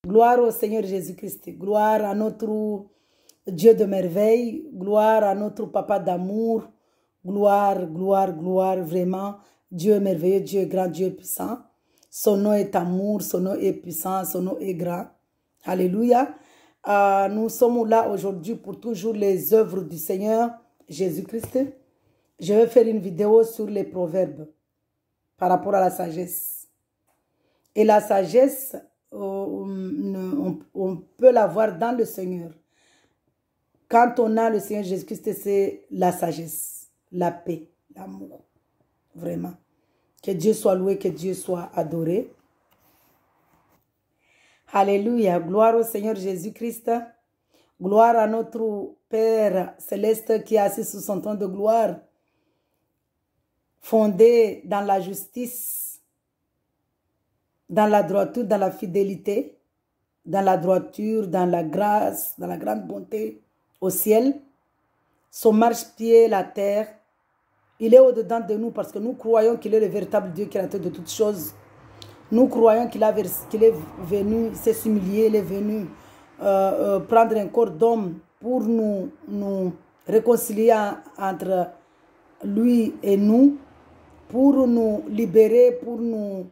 Gloire au Seigneur Jésus-Christ. Gloire à notre Dieu de merveille. Gloire à notre Papa d'amour. Gloire, gloire, gloire, vraiment. Dieu est merveilleux, Dieu est grand, Dieu est puissant. Son nom est amour, son nom est puissant, son nom est grand. Alléluia. Nous sommes là aujourd'hui pour toujours les œuvres du Seigneur Jésus-Christ. Je vais faire une vidéo sur les proverbes par rapport à la sagesse. Et la sagesse, on peut la voir dans le Seigneur. Quand on a le Seigneur Jésus-Christ, c'est la sagesse, la paix, l'amour. Vraiment. Que Dieu soit loué, que Dieu soit adoré. Alléluia. Gloire au Seigneur Jésus-Christ. Gloire à notre Père céleste qui est assis sous son trône de gloire, fondé dans la justice, dans la droiture, dans la fidélité, dans la droiture, dans la grâce, dans la grande bonté au ciel. Son marchepied, la terre. Il est au-dedans de nous parce que nous croyons qu'il est le véritable Dieu créateur de toutes choses. Nous croyons qu'il est venu s'humilier, il est venu prendre un corps d'homme pour nous réconcilier entre lui et nous, pour nous libérer, pour nous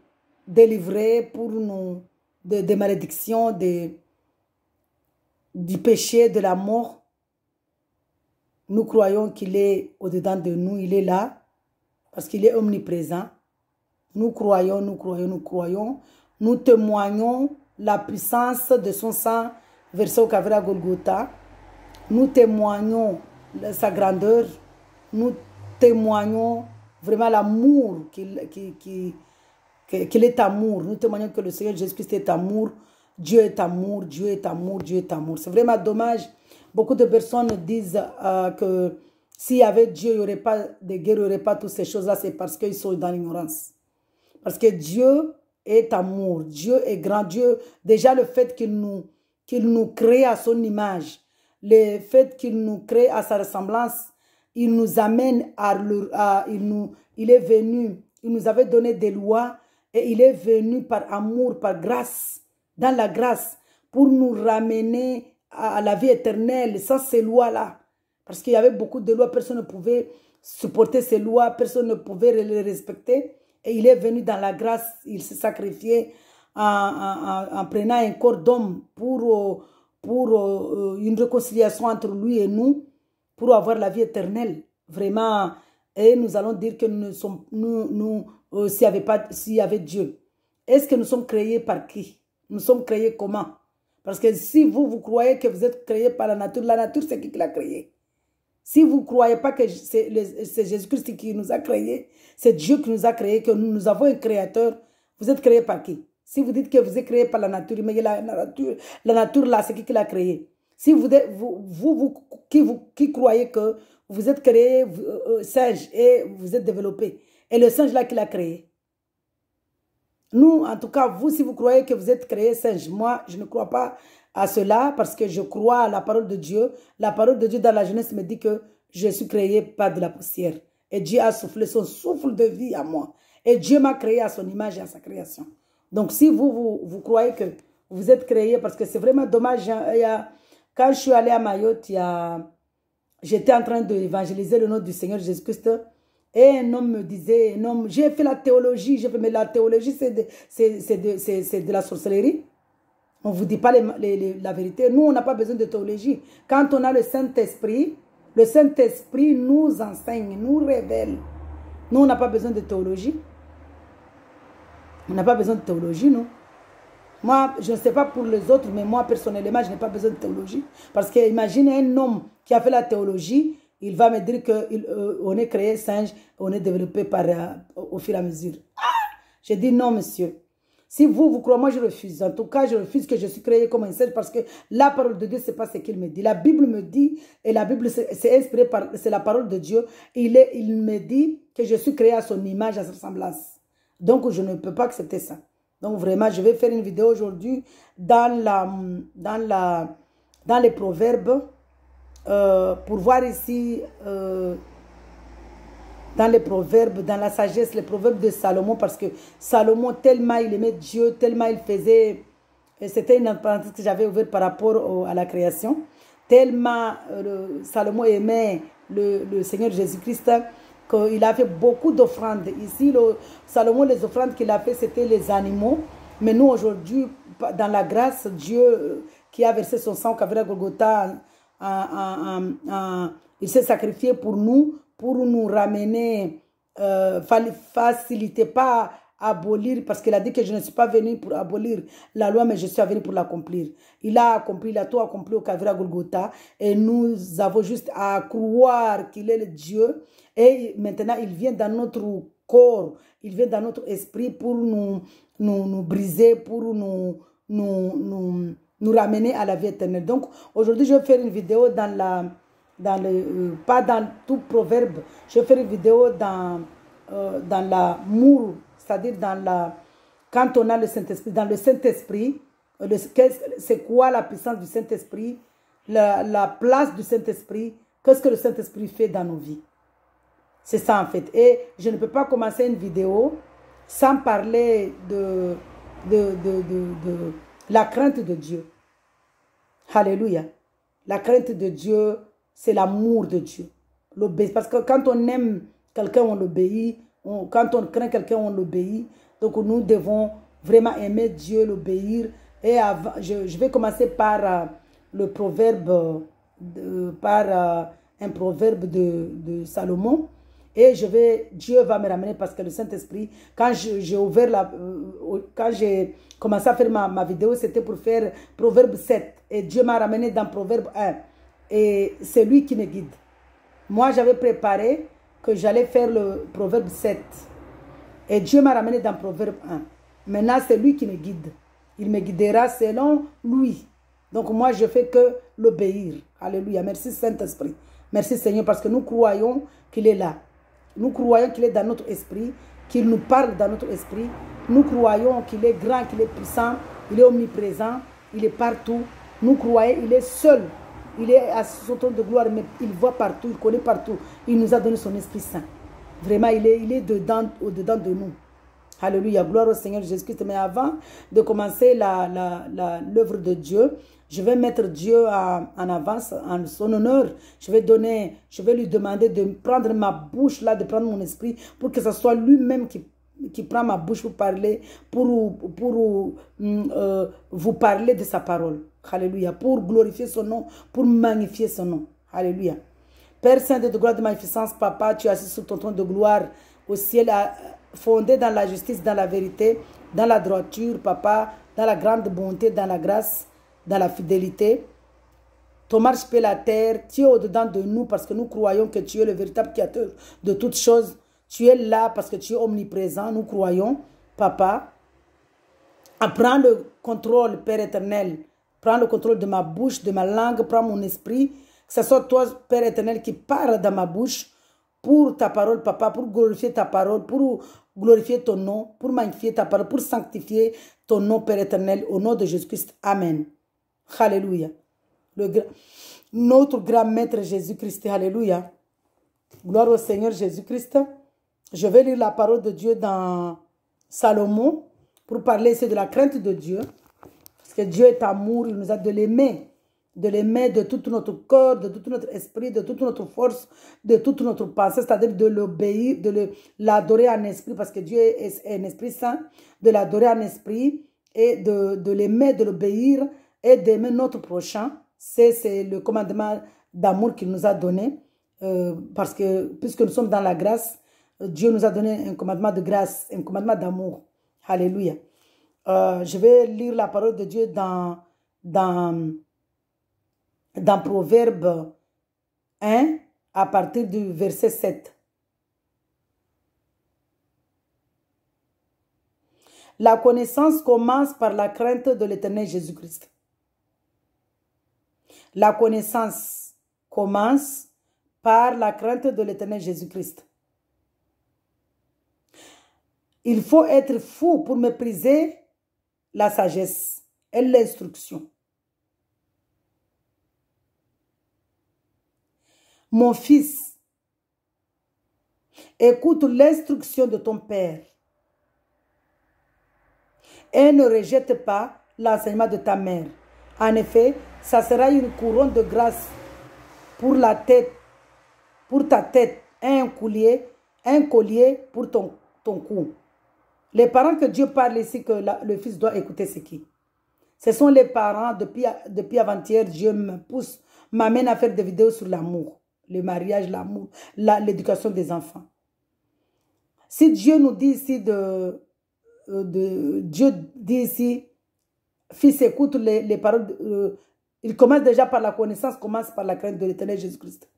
délivrer, pour nous des malédictions, du péché, de la mort. Nous croyons qu'il est au-dedans de nous, il est là, parce qu'il est omniprésent. Nous croyons, nous croyons, nous croyons. Nous témoignons la puissance de son sang versé au Calvaire à Golgotha. Nous témoignons sa grandeur. Nous témoignons vraiment l'amour qu'il est amour. Nous témoignons que le Seigneur Jésus-Christ est amour. Dieu est amour, Dieu est amour, Dieu est amour. C'est vraiment dommage. Beaucoup de personnes disent que s'il y avait Dieu, il n'y aurait pas de guerre, il n'y aurait pas toutes ces choses-là. C'est parce qu'ils sont dans l'ignorance. Parce que Dieu est amour. Dieu est grand. Dieu, déjà le fait qu'il nous crée à son image, le fait qu'il nous crée à sa ressemblance, il nous amène il est venu, il nous avait donné des lois et il est venu par amour, par grâce, dans la grâce, pour nous ramener à la vie éternelle sans ces lois-là. Parce qu'il y avait beaucoup de lois, personne ne pouvait supporter ces lois, personne ne pouvait les respecter. Et il est venu dans la grâce, il s'est sacrifié en prenant un corps d'homme pour une réconciliation entre lui et nous, pour avoir la vie éternelle. Vraiment, et nous allons dire que s'il y avait Dieu, est-ce que nous sommes créés par qui? Nous sommes créés comment? Parce que si vous croyez que vous êtes créés par la nature c'est qui l'a créé? Si vous ne croyez pas que c'est Jésus-Christ qui nous a créés, c'est Dieu qui nous a créés, que nous avons un créateur, vous êtes créés par qui? Si vous dites que vous êtes créés par la nature, mais la nature là, c'est qui l'a créé? Si vous qui croyez que vous êtes créés singe et vous êtes développé, et le singe là qui l'a créé? Nous, en tout cas, vous, si vous croyez que vous êtes créé singe, moi, je ne crois pas à cela parce que je crois à la parole de Dieu. La parole de Dieu dans la Genèse me dit que je suis créé par de la poussière. Et Dieu a soufflé son souffle de vie à moi. Et Dieu m'a créé à son image et à sa création. Donc, si vous croyez que vous êtes créé, parce que c'est vraiment dommage, quand je suis allée à Mayotte, j'étais en train d'évangéliser le nom du Seigneur Jésus-Christ. Et un homme me disait, j'ai fait la théologie, mais la théologie c'est de la sorcellerie. On ne vous dit pas la vérité. Nous, on n'a pas besoin de théologie. Quand on a le Saint-Esprit nous enseigne, nous révèle. Nous, on n'a pas besoin de théologie. On n'a pas besoin de théologie, non. Moi, je ne sais pas pour les autres, mais moi, personnellement, je n'ai pas besoin de théologie. Parce que imaginez un homme qui a fait la théologie, il va me dire qu'on est créé singe, on est développé au fur et à mesure. Je dis non, monsieur. Si vous croyez, moi je refuse. En tout cas, je refuse que je suis créé comme un singe parce que la parole de Dieu, ce n'est pas ce qu'il me dit. La Bible me dit, et la Bible c'est inspiré par, c'est la parole de Dieu. Il me dit que je suis créé à son image, à sa ressemblance. Donc, je ne peux pas accepter ça. Donc, vraiment, je vais faire une vidéo aujourd'hui dans les proverbes. Pour voir ici dans les proverbes, dans la sagesse, les proverbes de Salomon, parce que Salomon, tellement il aimait Dieu, tellement il faisait c'était une parenthèse que j'avais ouverte par rapport à la création. Tellement Salomon aimait le Seigneur Jésus-Christ qu'il a fait beaucoup d'offrandes. Ici, Salomon, les offrandes qu'il a fait, c'était les animaux. Mais nous, aujourd'hui, dans la grâce, Dieu qui a versé son sang au Calvaire à Golgotha, il s'est sacrifié pour nous ramener, faciliter, pas abolir, parce qu'il a dit que je ne suis pas venu pour abolir la loi, mais je suis venu pour l'accomplir. Il a accompli, il a tout accompli au Calvaire à Golgotha, et nous avons juste à croire qu'il est le Dieu, et maintenant il vient dans notre corps, il vient dans notre esprit pour nous briser, pour nous ramener à la vie éternelle. Donc aujourd'hui je vais faire une vidéo pas dans tout proverbe, je vais faire une vidéo dans l'amour, c'est-à-dire quand on a le Saint-Esprit, dans le Saint-Esprit, c'est quoi la puissance du Saint-Esprit, la place du Saint-Esprit, qu'est-ce que le Saint-Esprit fait dans nos vies. C'est ça en fait. Et je ne peux pas commencer une vidéo sans parler de la crainte de Dieu. Alléluia. La crainte de Dieu, c'est l'amour de Dieu. Parce que quand on aime quelqu'un, on l'obéit. Quand on craint quelqu'un, on l'obéit. Donc nous devons vraiment aimer Dieu, l'obéir. Et je vais commencer par le proverbe, un proverbe de Salomon. Et Dieu va me ramener parce que le Saint-Esprit, quand quand j'ai commencé à faire ma vidéo, c'était pour faire Proverbe 7. Et Dieu m'a ramené dans Proverbe 1. Et c'est lui qui me guide. Moi, j'avais préparé que j'allais faire le Proverbe 7. Et Dieu m'a ramené dans Proverbe 1. Maintenant, c'est lui qui me guide. Il me guidera selon lui. Donc, moi, je fais que l'obéir. Alléluia. Merci, Saint-Esprit. Merci, Seigneur, parce que nous croyons qu'il est là. Nous croyons qu'il est dans notre esprit, qu'il nous parle dans notre esprit. Nous croyons qu'il est grand, qu'il est puissant, il est omniprésent, il est partout. Nous croyons qu'il est seul. Il est à son trône de gloire, mais il voit partout, il connaît partout. Il nous a donné son Esprit Saint. Vraiment, il est au-dedans de nous. Alléluia, gloire au Seigneur Jésus-Christ. Mais avant de commencer l'œuvre de Dieu, je vais mettre Dieu en avance, en son honneur. Je vais lui demander de prendre ma bouche là, de prendre mon esprit, pour que ce soit lui-même qui prend ma bouche pour parler, pour vous parler de sa parole. Alléluia. Pour glorifier son nom, pour magnifier son nom. Alléluia. Père Saint de gloire de magnificence, Papa, tu es assis sur ton trône de gloire au ciel, fondé dans la justice, dans la vérité, dans la droiture, Papa, dans la grande bonté, dans la grâce, dans la fidélité. Ton marche peut la terre, tu es au-dedans de nous parce que nous croyons que tu es le véritable créateur de toutes choses. Tu es là parce que tu es omniprésent, nous croyons, Papa. Prends le contrôle, Père éternel. Prends le contrôle de ma bouche, de ma langue, prends mon esprit. Que ce soit toi, Père éternel, qui parle dans ma bouche pour ta parole, Papa, pour glorifier ta parole, pour glorifier ton nom, pour magnifier ta parole, pour sanctifier ton nom, Père éternel, au nom de Jésus-Christ. Amen. Alléluia. Notre grand maître Jésus-Christ. Alléluia. Gloire au Seigneur Jésus-Christ. Je vais lire la parole de Dieu dans Salomon pour parler ici de la crainte de Dieu. Parce que Dieu est amour, il nous a de l'aimer de tout notre corps, de tout notre esprit, de toute notre force, de toute notre pensée, c'est-à-dire de l'obéir, de l'adorer en esprit, parce que Dieu est un esprit saint, de l'adorer en esprit et de l'aimer, de l'obéir et d'aimer notre prochain. C'est le commandement d'amour qu'il nous a donné, parce que puisque nous sommes dans la grâce, Dieu nous a donné un commandement de grâce, un commandement d'amour. Alléluia. Je vais lire la parole de Dieu dans Proverbe 1 à partir du verset 7. La connaissance commence par la crainte de l'Éternel Jésus-Christ. La connaissance commence par la crainte de l'Éternel Jésus-Christ. Il faut être fou pour mépriser la sagesse et l'instruction. Mon fils, écoute l'instruction de ton père et ne rejette pas l'enseignement de ta mère. En effet, ça sera une couronne de grâce pour la tête, pour ta tête, un collier pour ton cou. Les parents que Dieu parle ici, que le fils doit écouter, c'est qui? Ce sont les parents, depuis avant-hier, Dieu m'amène à faire des vidéos sur l'amour, le mariage, l'amour, l'éducation des enfants. Si Dieu nous dit ici Dieu dit ici, fils, écoute les paroles, il commence déjà par la connaissance, commence par la crainte de l'Éternel Jésus-Christ.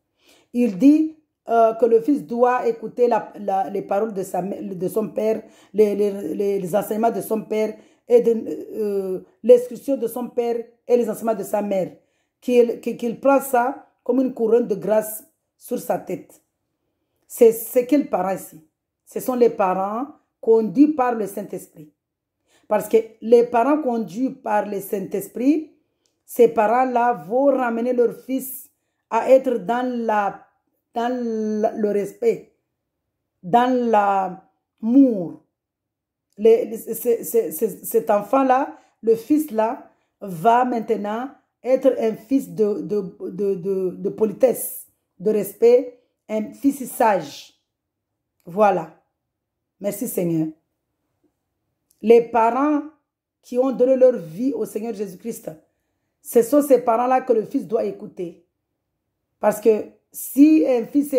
Il dit que le fils doit écouter les paroles de son père, les enseignements de son père, et l'instruction de son père et les enseignements de sa mère. Qu'il prend ça comme une couronne de grâce sur sa tête. C'est quels parents ici? Ce sont les parents conduits par le Saint-Esprit. Parce que les parents conduits par le Saint-Esprit, ces parents-là vont ramener leur fils à être dans le respect, dans l'amour. Cet enfant-là, le fils-là, va maintenant être un fils de politesse, de respect, un fils sage. Voilà. Merci Seigneur. Les parents qui ont donné leur vie au Seigneur Jésus-Christ, ce sont ces parents-là que le fils doit écouter. Parce que si un fils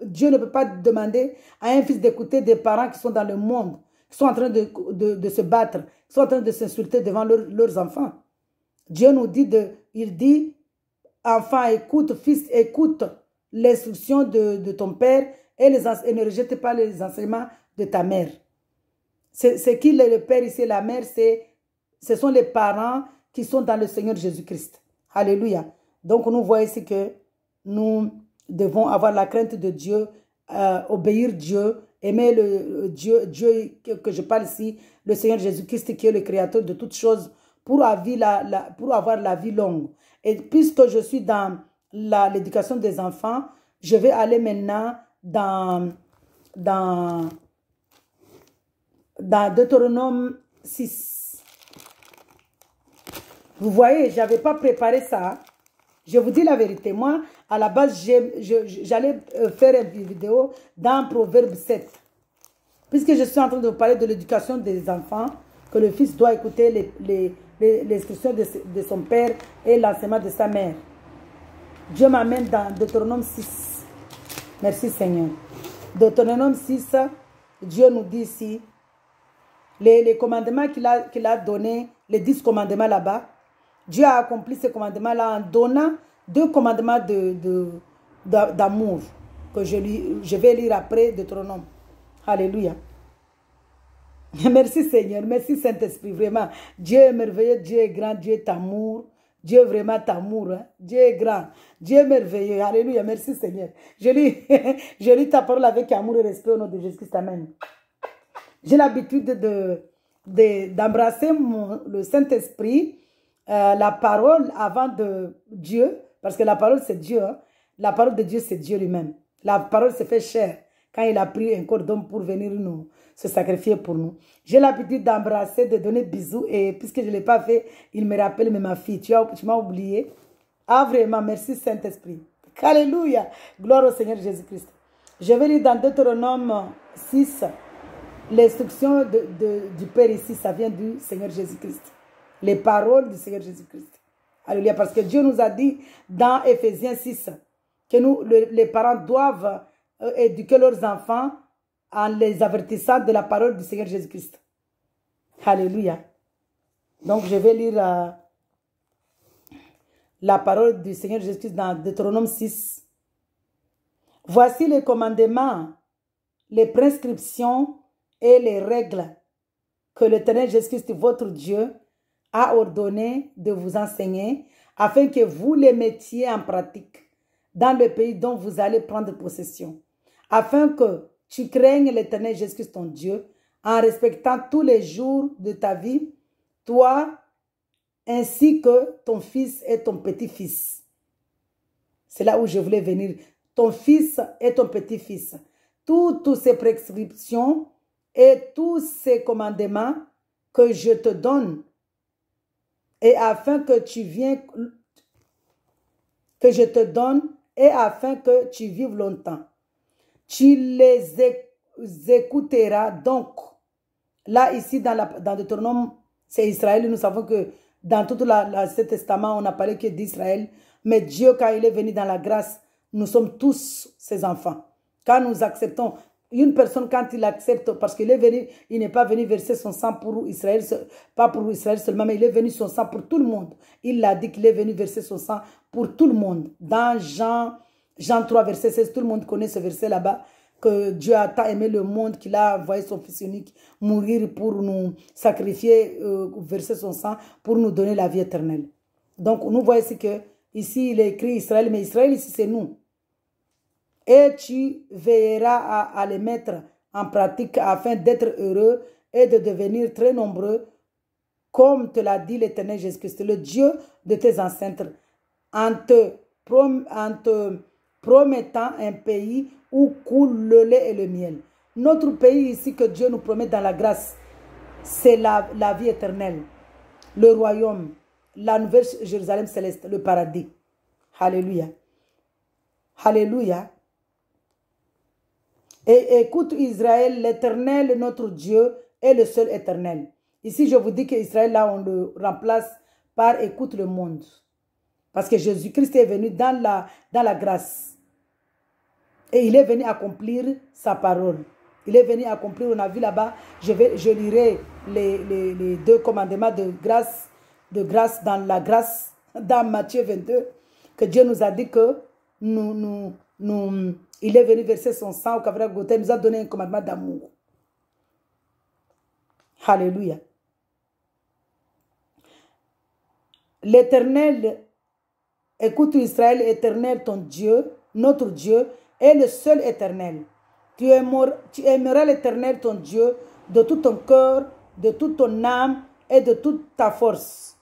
Dieu ne peut pas demander à un fils d'écouter des parents qui sont dans le monde, qui sont en train de se battre, qui sont en train de s'insulter devant leurs enfants. Dieu nous dit, il dit, enfant, écoute, fils, écoute l'instruction de ton père et ne rejette pas les enseignements de ta mère. C'est qui le père ici, la mère, ce sont les parents qui sont dans le Seigneur Jésus-Christ. Alléluia. Donc nous voyons ici que nous devons avoir la crainte de Dieu, obéir Dieu, aimer Dieu que je parle ici, le Seigneur Jésus-Christ qui est le créateur de toutes choses pour avoir la vie longue. Et puisque je suis dans l'éducation des enfants, je vais aller maintenant dans Deutéronome 6. Vous voyez, je n'avais pas préparé ça. Je vous dis la vérité. Moi, à la base, j'allais faire une vidéo dans Proverbe 7. Puisque je suis en train de vous parler de l'éducation des enfants, que le fils doit écouter les instructions de son père et l'enseignement de sa mère. Dieu m'amène dans Deutéronome 6. Merci Seigneur. Deutéronome 6, Dieu nous dit ici, les commandements qu'il a donnés, les 10 commandements là-bas, Dieu a accompli ces commandements-là en donnant 2 commandements d'amour que je vais lire après Deutéronome. Alléluia. Merci Seigneur, merci Saint-Esprit, vraiment. Dieu est merveilleux, Dieu est grand, Dieu est amour. Dieu vraiment t'amour, hein? Dieu est grand, Dieu est merveilleux. Alléluia, merci Seigneur. Je lis ta parole avec amour et respect au nom de Jésus-Christ. Amen. J'ai l'habitude d'embrasser le Saint-Esprit, la parole avant de Dieu, parce que la parole c'est Dieu. Hein? La parole de Dieu c'est Dieu lui-même. La parole se fait chair quand il a pris un corps d'homme pour venir se sacrifier pour nous. J'ai l'habitude d'embrasser, de donner bisous et puisque je ne l'ai pas fait, il me rappelle, mais ma fille, tu m'as oublié. Ah vraiment, merci Saint-Esprit. Alléluia, gloire au Seigneur Jésus-Christ. Je vais lire dans Deutéronome 6, l'instruction du Père ici, ça vient du Seigneur Jésus-Christ. Les paroles du Seigneur Jésus-Christ. Alléluia, parce que Dieu nous a dit dans Éphésiens 6 que les parents doivent éduquer leurs enfants en les avertissant de la parole du Seigneur Jésus-Christ. Alléluia. Donc, je vais lire la parole du Seigneur Jésus-Christ dans Deutéronome 6. Voici les commandements, les prescriptions et les règles que l'Éternel Jésus-Christ, votre Dieu, a ordonné de vous enseigner afin que vous les mettiez en pratique dans le pays dont vous allez prendre possession, afin que tu craignes l'Éternel Jésus-Christ ton Dieu en respectant tous les jours de ta vie, toi ainsi que ton fils et ton petit-fils. C'est là où je voulais venir. Ton fils et ton petit-fils. Toutes ces prescriptions et tous ces commandements que je te donne et afin que tu viennes, que je te donne, et afin que tu vives longtemps. Tu les écouteras donc. Là, ici, dans Deutéronome, c'est Israël. Nous savons que dans tout l'Ancien Testament, on n'a parlé que d'Israël. Mais Dieu, quand il est venu dans la grâce, nous sommes tous ses enfants. Quand nous acceptons, une personne, quand il accepte, parce qu'il est venu, il n'est pas venu verser son sang pour Israël, pas pour Israël seulement, mais il est venu son sang pour tout le monde. Il a dit qu'il est venu verser son sang pour tout le monde. Dans Jean 3, verset 16, tout le monde connaît ce verset là-bas, que Dieu a tant aimé le monde qu'il a envoyé son Fils unique mourir pour nous sacrifier, verser son sang, pour nous donner la vie éternelle. Donc, nous voyons ici que, ici, il est écrit Israël, mais Israël, ici, c'est nous. Et tu veilleras à les mettre en pratique afin d'être heureux et de devenir très nombreux, comme te l'a dit l'Éternel Jésus-Christ, le Dieu de tes ancêtres, en te promettant un pays où coule le lait et le miel. Notre pays ici que Dieu nous promet dans la grâce, c'est la vie éternelle, le royaume, la nouvelle Jérusalem céleste, le paradis. Alléluia. Alléluia. Et écoute Israël, l'Éternel, notre Dieu, est le seul éternel. Ici, je vous dis qu'Israël, là, on le remplace par écoute le monde. Parce que Jésus-Christ est venu dans la grâce. Et il est venu accomplir sa parole. Il est venu accomplir, on a vu là-bas, je lirai les 2 commandements de grâce dans la grâce, dans Matthieu 22, que Dieu nous a dit que il est venu verser son sang au Calvaire Golgotha, il nous a donné un commandement d'amour. Alléluia. L'Éternel, écoute Israël, Éternel ton Dieu, notre Dieu, est le seul éternel. Tu aimeras l'Éternel ton Dieu de tout ton cœur, de toute ton âme et de toute ta force.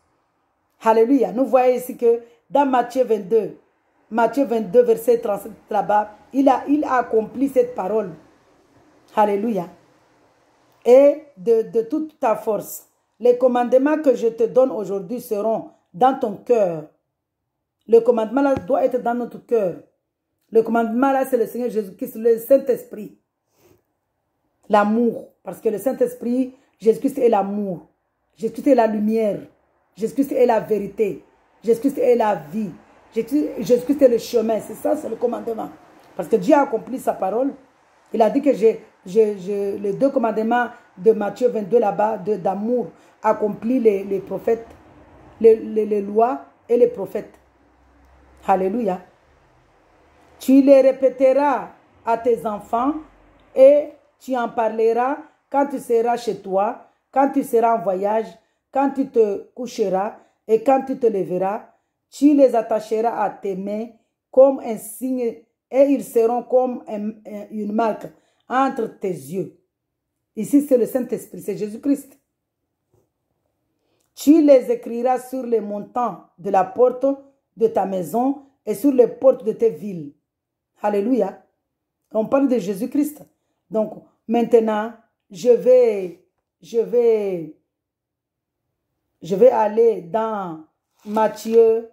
Alléluia. Nous voyons ici que dans Matthieu 22, verset 37 là-bas, il a accompli cette parole. Alléluia. Et de toute ta force. Les commandements que je te donne aujourd'hui seront dans ton cœur. Le commandement là doit être dans notre cœur. Le commandement là, c'est le Seigneur Jésus-Christ, le Saint-Esprit. L'amour. Parce que le Saint-Esprit, Jésus-Christ est l'amour. Jésus-Christ est la lumière. Jésus-Christ est la vérité. Jésus-Christ est la vie. Jésus-Christ est le chemin. C'est ça, c'est le commandement. Parce que Dieu a accompli sa parole. Il a dit que les 2 commandements de Matthieu 22 là-bas, d'amour, accomplit les prophètes, les lois et les prophètes. Alléluia. Tu les répéteras à tes enfants et tu en parleras quand tu seras chez toi, quand tu seras en voyage, quand tu te coucheras et quand tu te lèveras. Tu les attacheras à tes mains comme un signe et ils seront comme une marque entre tes yeux. Ici, c'est le Saint-Esprit, c'est Jésus-Christ. Tu les écriras sur les montants de la porte de ta maison et sur les portes de tes villes. Alléluia. On parle de Jésus-Christ. Donc, maintenant, je vais aller dans Matthieu,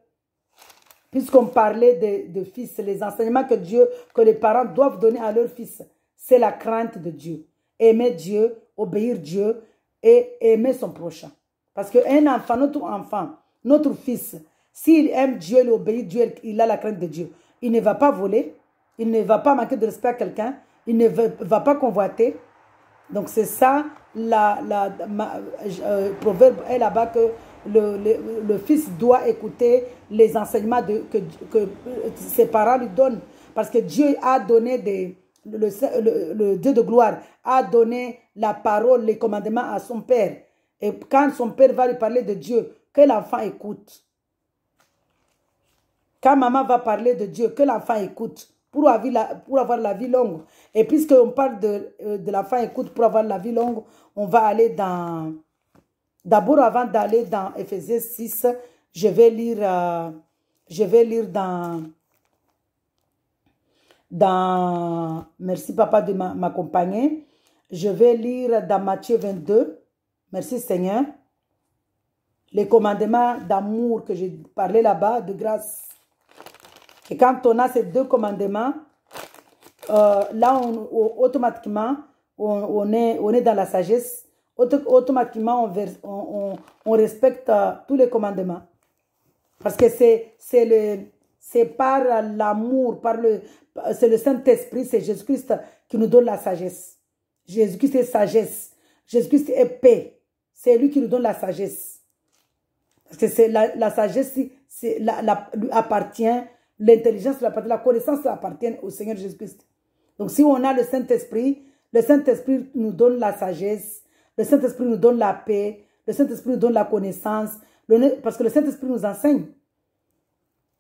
puisqu'on parlait de fils, les enseignements que les parents doivent donner à leurs fils. C'est la crainte de Dieu. Aimer Dieu, obéir Dieu et aimer son prochain. Parce qu'un enfant, notre fils, s'il aime Dieu, il obéit Dieu, il a la crainte de Dieu. Il ne va pas voler, il ne va pas manquer de respect à quelqu'un, il ne va pas convoiter. Donc c'est ça, proverbe est là-bas que le fils doit écouter les enseignements que ses parents lui donnent. Parce que Dieu a donné le Dieu de gloire a donné la parole, les commandements à son père. Et quand son père va lui parler de Dieu, que l'enfant écoute. Quand maman va parler de Dieu, que l'enfant écoute pour avoir la vie longue. Et puisqu'on parle de l'enfant écoute pour avoir la vie longue, on va aller dans... D'abord, avant d'aller dans Éphésiens 6, je vais lire dans merci papa de m'accompagner. Je vais lire dans Matthieu 22. Merci Seigneur. les commandements d'amour que j'ai parlé là-bas, de grâce. Et quand on a ces deux commandements, là, automatiquement, on est dans la sagesse. Automatiquement, on respecte tous les commandements. Parce que c'est par l'amour, c'est le Saint-Esprit, c'est Jésus-Christ qui nous donne la sagesse. Jésus-Christ est sagesse. Jésus-Christ est paix. C'est lui qui nous donne la sagesse. Parce que c'est la sagesse lui appartient, l'intelligence lui appartient, la connaissance lui appartient au Seigneur Jésus-Christ. Donc si on a le Saint-Esprit nous donne la sagesse, le Saint-Esprit nous donne la paix, le Saint-Esprit nous donne la connaissance, parce que le Saint-Esprit nous enseigne.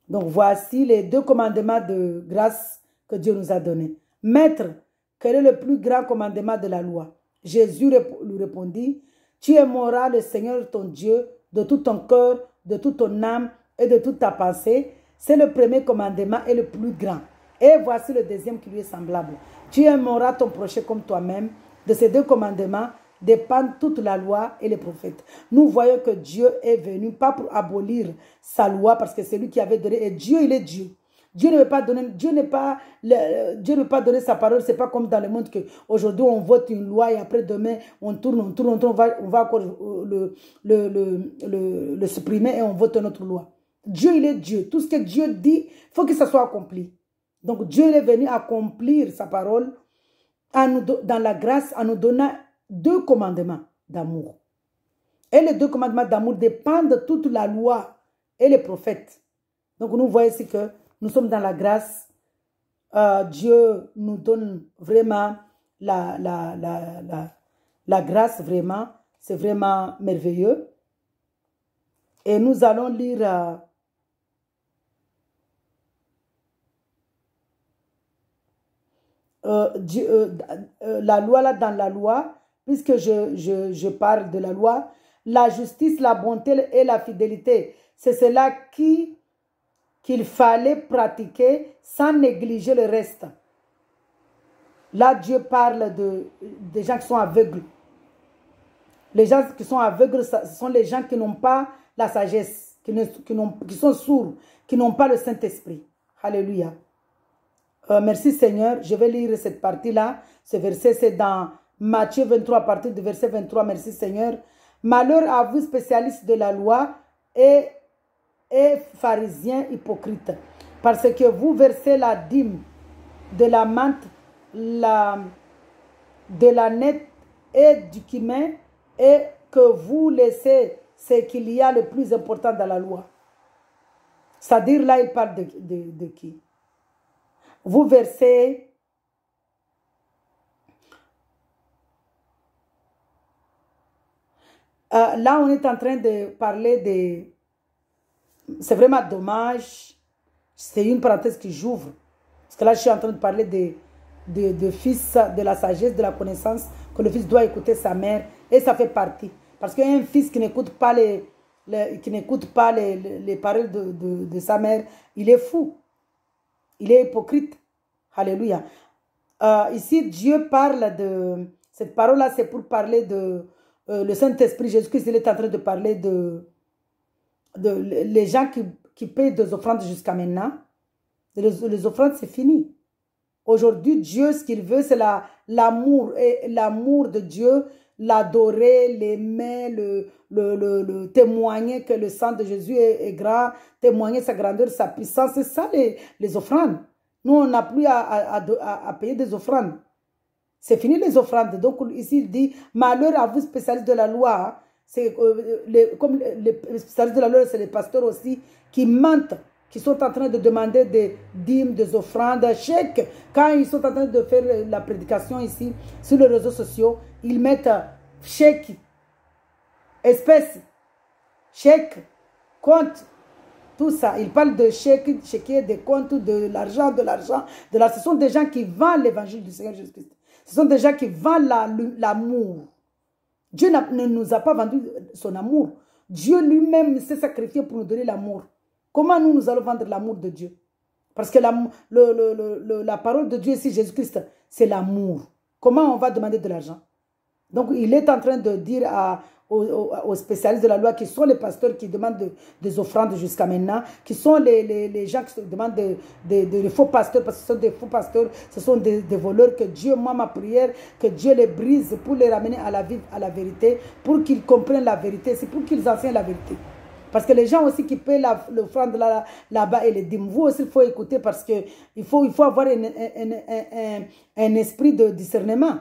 Donc voici les deux commandements de grâce que Dieu nous a donnés. Maître, quel est le plus grand commandement de la loi? Jésus lui répondit, tu aimeras le Seigneur ton Dieu de tout ton cœur, de toute ton âme et de toute ta pensée. C'est le premier commandement et le plus grand. Et voici le deuxième qui lui est semblable. Tu aimeras ton prochain comme toi-même. De ces deux commandements dépendent toute la loi et les prophètes. Nous voyons que Dieu est venu, pas pour abolir sa loi, parce que c'est lui qui avait donné. Et Dieu, il est Dieu. Dieu ne veut pas donner, Dieu ne veut pas donner sa parole. C'est pas comme dans le monde que aujourd'hui on vote une loi et après demain on tourne, on va encore le supprimer et on vote une autre loi. Dieu, il est Dieu. Tout ce que Dieu dit, il faut que ça soit accompli. Donc Dieu est venu accomplir sa parole dans la grâce en nous donnant deux commandements d'amour. Et les deux commandements d'amour dépendent de toute la loi et les prophètes. Donc nous voyons ici que nous sommes dans la grâce. Dieu nous donne vraiment la grâce, vraiment. C'est vraiment merveilleux. Et nous allons lire la loi là dans la loi, puisque je parle de la loi, la justice, la bonté et la fidélité. C'est cela qu'il fallait pratiquer sans négliger le reste. Là, Dieu parle des gens qui sont aveugles. Les gens qui sont aveugles, ce sont les gens qui n'ont pas la sagesse, qui sont sourds, qui n'ont pas le Saint-Esprit. Alléluia. Merci Seigneur. Je vais lire cette partie-là. Ce verset, c'est dans Matthieu 23, à partir du verset 23. Merci Seigneur. Malheur à vous, spécialistes de la loi et pharisiens hypocrites, parce que vous versez la dîme de la menthe, de la nette et du cumin, et que vous laissez ce qu'il y a le plus important dans la loi. C'est-à-dire là, il parle de qui? Vous versez là, on est en train de parler de... C'est vraiment dommage. C'est une parenthèse que j'ouvre. Parce que là, je suis en train de parler de fils, de la sagesse, de la connaissance, que le fils doit écouter sa mère. Et ça fait partie. Parce qu'un fils qui n'écoute pas les paroles de sa mère, il est fou. Il est hypocrite. Alléluia. Ici, Dieu parle de... Cette parole-là, c'est pour parler de... le Saint-Esprit, Jésus-Christ, il est en train de parler de les gens qui payent des offrandes jusqu'à maintenant. Les offrandes, c'est fini. Aujourd'hui, Dieu, ce qu'il veut, c'est l'amour. Et l'amour de Dieu, l'adorer, l'aimer, le témoigner que le sang de Jésus est grand, témoigner sa grandeur, sa puissance. C'est ça les offrandes. Nous, on n'a plus à payer des offrandes. C'est fini les offrandes. Donc ici, il dit, malheur à vous, spécialistes de la loi. C'est comme les spécialistes de la loi, c'est les pasteurs aussi qui mentent, qui sont en train de demander des dîmes, des offrandes, chèques. Quand ils sont en train de faire la prédication ici, sur les réseaux sociaux, ils mettent chèques, espèces, chèques, comptes, tout ça. Ils parlent de chèques, chèques, des comptes, de l'argent, de l'argent. Ce sont des gens qui vendent l'évangile du Seigneur Jésus-Christ. Ce sont des gens qui vendent l'amour. Dieu ne nous a pas vendu son amour. Dieu lui-même s'est sacrifié pour nous donner l'amour. Comment nous allons vendre l'amour de Dieu? Parce que la parole de Dieu ici, Jésus-Christ, c'est l'amour. Comment on va demander de l'argent? Donc, il est en train de dire aux spécialistes de la loi, qui sont les pasteurs qui demandent des offrandes jusqu'à maintenant, qui sont les gens qui demandent des faux pasteurs, parce que ce sont des faux pasteurs, ce sont des voleurs. Que Dieu, moi, ma prière, que Dieu les brise pour les ramener à la vérité, pour qu'ils comprennent la vérité, c'est pour qu'ils enseignent la vérité. Parce que les gens aussi qui paient l'offrande là-bas et les dîmes, vous aussi, il faut écouter, parce qu'il faut avoir un esprit de discernement.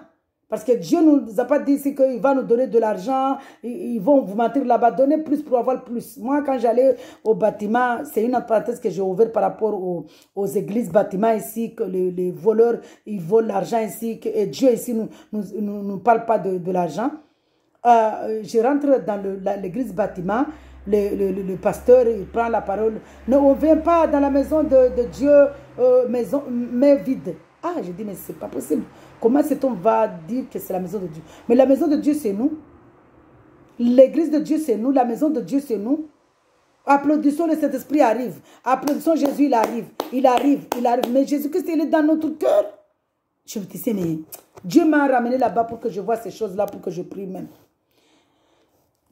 Parce que Dieu ne nous a pas dit ici qu'il va nous donner de l'argent, ils vont vous mentir là-bas, donner plus pour avoir plus. Moi, quand j'allais au bâtiment, c'est une autre parenthèse que j'ai ouverte par rapport aux églises bâtiments ici, que les voleurs, ils volent l'argent ici, et Dieu ici ne nous parle pas de l'argent. Je rentre dans l'église bâtiment, le pasteur, il prend la parole. Ne, on ne vient pas dans la maison de Dieu, mais vide. Ah, j'ai dit, mais c'est pas possible. Comment cet homme va dire que c'est la maison de Dieu? Mais la maison de Dieu, c'est nous. L'église de Dieu, c'est nous. La maison de Dieu, c'est nous. Applaudissons, le Saint-Esprit arrive. Applaudissons, Jésus, il arrive. Il arrive, il arrive. Mais Jésus-Christ, il est dans notre cœur. Je me disais, mais Dieu m'a ramené là-bas pour que je vois ces choses-là, pour que je prie même.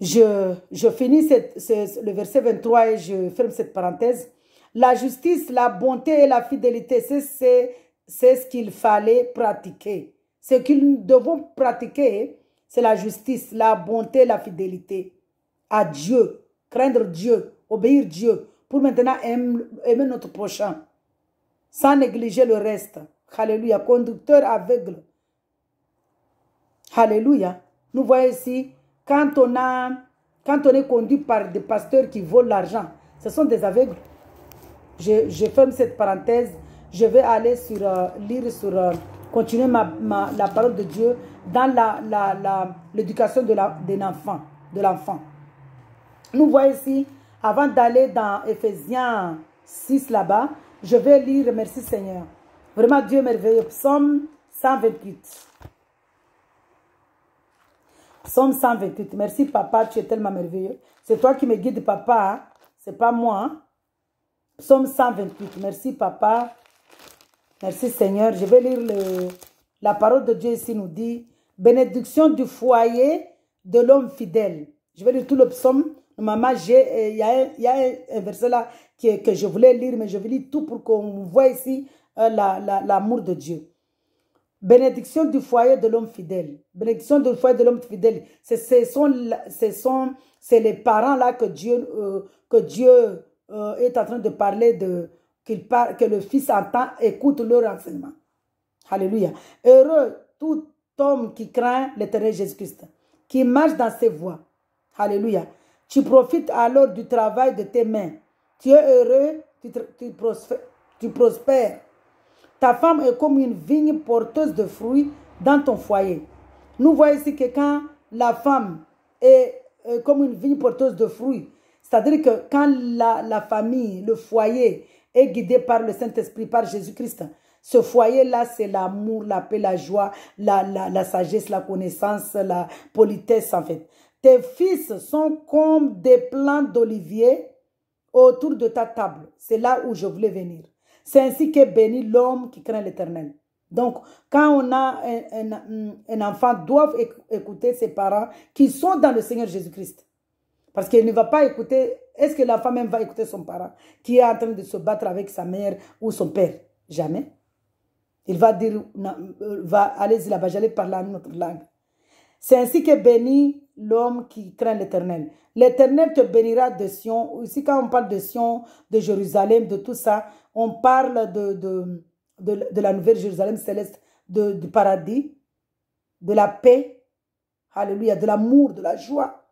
Je finis le verset 23 et je ferme cette parenthèse. La justice, la bonté et la fidélité, c'est ce qu'il fallait pratiquer. Ce que nous devons pratiquer, c'est la justice, la bonté, la fidélité à Dieu, craindre Dieu, obéir Dieu, pour maintenant aimer notre prochain, sans négliger le reste. Alléluia. Conducteur aveugle. Alléluia. Nous voyons ici, quand on est conduit par des pasteurs qui volent l'argent, ce sont des aveugles. Je ferme cette parenthèse. Je vais aller lire sur, continuer la parole de Dieu dans l'éducation de l'enfant. Nous voyons ici, avant d'aller dans Ephésiens 6 là-bas, je vais lire, merci Seigneur. Vraiment Dieu merveilleux, Psaume 128. Psaume 128. Merci papa, tu es tellement merveilleux. C'est toi qui me guides papa, hein? C'est pas moi. Hein? Psaume 128. Merci papa. Merci Seigneur. Je vais lire la parole de Dieu ici nous dit, bénédiction du foyer de l'homme fidèle. Je vais lire tout le psaume. Maman, il y a un verset là que je voulais lire, mais je vais lire tout pour qu'on voit ici l'amour de Dieu. Bénédiction du foyer de l'homme fidèle. Bénédiction du foyer de l'homme fidèle. C'est les parents là que Dieu est en train de parler que le fils entend, écoute leur enseignement. Alléluia. Heureux tout homme qui craint l'Éternel Jésus-Christ, qui marche dans ses voies. Alléluia. Tu profites alors du travail de tes mains. Tu es heureux, tu prospères. Ta femme est comme une vigne porteuse de fruits dans ton foyer. Nous voyons ici que quand la femme est comme une vigne porteuse de fruits, c'est-à-dire que quand la famille, le foyer est guidé par le Saint-Esprit, par Jésus-Christ, ce foyer-là, c'est l'amour, la paix, la joie, la sagesse, la connaissance, la politesse en fait. Tes fils sont comme des plants d'olivier autour de ta table. C'est là où je voulais venir. C'est ainsi qu'est béni l'homme qui craint l'Éternel. Donc, quand on a un enfant, doit écouter ses parents qui sont dans le Seigneur Jésus-Christ. Parce qu'il ne va pas écouter, est-ce que l'enfant même va écouter son parent qui est en train de se battre avec sa mère ou son père? Jamais. Il va dire, allez-y là-bas, j'allais parler en notre langue. C'est ainsi qu'est béni l'homme qui craint l'Éternel. L'Éternel te bénira de Sion. Ici, quand on parle de Sion, de Jérusalem, de tout ça, on parle de la nouvelle Jérusalem céleste, du paradis, de la paix, alléluia, de l'amour, de la joie.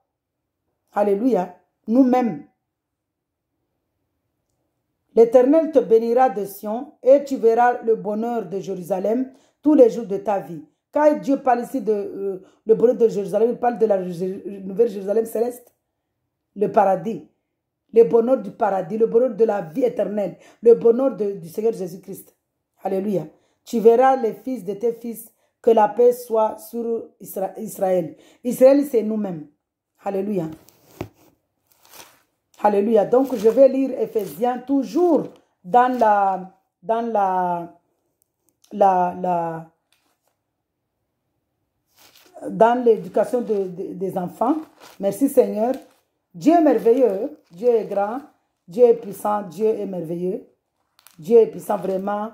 Alléluia, nous-mêmes. L'Éternel te bénira de Sion et tu verras le bonheur de Jérusalem tous les jours de ta vie. Quand Dieu parle ici de le bonheur de Jérusalem, il parle de la nouvelle Jérusalem céleste, le paradis, le bonheur du paradis, le bonheur de la vie éternelle, le bonheur du Seigneur Jésus-Christ. Alléluia. Tu verras les fils de tes fils, que la paix soit sur Israël. Israël, c'est nous-mêmes. Alléluia. Alléluia. Donc, je vais lire Ephésiens toujours dans dans l'éducation des enfants. Merci Seigneur. Dieu est merveilleux, Dieu est grand, Dieu est puissant, Dieu est merveilleux. Dieu est puissant vraiment.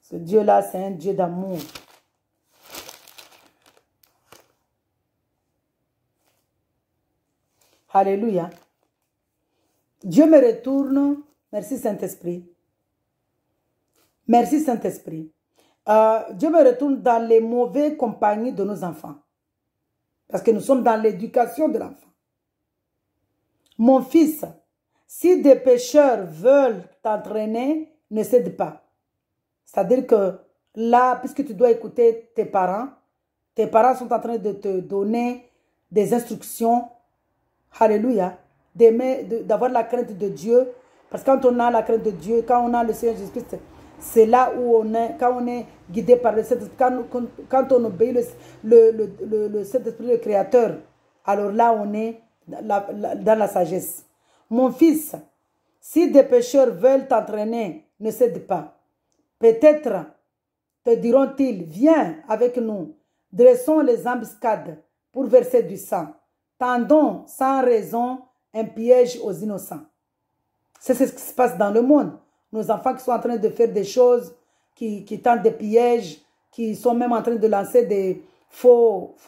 Ce Dieu-là, c'est un Dieu d'amour. Alléluia. Dieu me retourne. Merci Saint-Esprit. Merci Saint-Esprit. Dieu me retourne dans les mauvaises compagnies de nos enfants. Parce que nous sommes dans l'éducation de l'enfant. Mon fils, si des pécheurs veulent t'entraîner, ne cède pas. C'est-à-dire que là, puisque tu dois écouter tes parents sont en train de te donner des instructions. Alléluia. D'avoir la crainte de Dieu. Parce que quand on a la crainte de Dieu, quand on a le Seigneur Jésus-Christ, c'est là où on est, quand on est guidé par le Saint-Esprit, quand on obéit le Saint-Esprit, le Créateur, alors là on est dans la sagesse. Mon fils, si des pécheurs veulent t'entraîner, ne cède pas. Peut-être te diront-ils, viens avec nous, dressons les embuscades pour verser du sang. Tendons sans raison un piège aux innocents. C'est ce qui se passe dans le monde. Nos enfants qui sont en train de faire des choses, qui tentent des pièges, qui sont même en train de lancer des fausses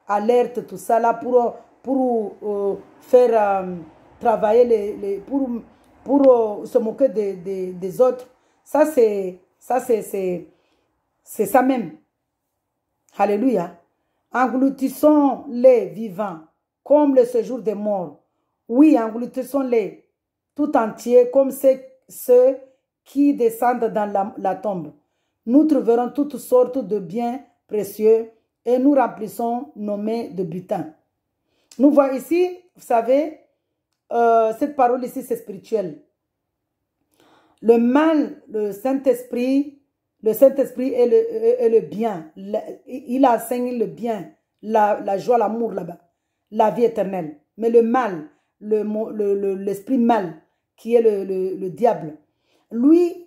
alertes, tout ça là, pour faire travailler, pour se moquer des autres. Ça, c'est ça même. Alléluia. Engloutissons-les vivants, comme le séjour des morts. Oui, engloutissons-les tout entiers, comme ceux qui descendent dans la tombe. Nous trouverons toutes sortes de biens précieux et nous remplissons nos mains de butin. Nous voyons ici, vous savez, cette parole ici, c'est spirituel. Le mal, le Saint-Esprit est le bien. Il enseigne le bien, la joie, l'amour là-bas, la vie éternelle. Mais le mal, l'esprit mal, qui est le diable, lui,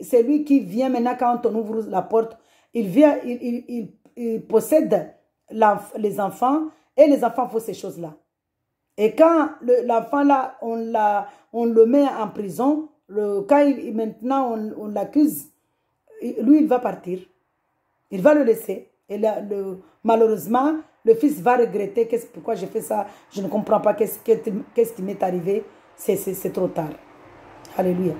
c'est lui qui vient maintenant quand on ouvre la porte. Il vient, il possède les enfants et les enfants font ces choses-là. Et quand l'enfant là, on le met en prison, quand maintenant on l'accuse, lui, il va partir. Il va le laisser. Et malheureusement, le fils va regretter pourquoi j'ai fait ça. Je ne comprends pas qu'est-ce qui m'est arrivé. C'est trop tard. Alléluia.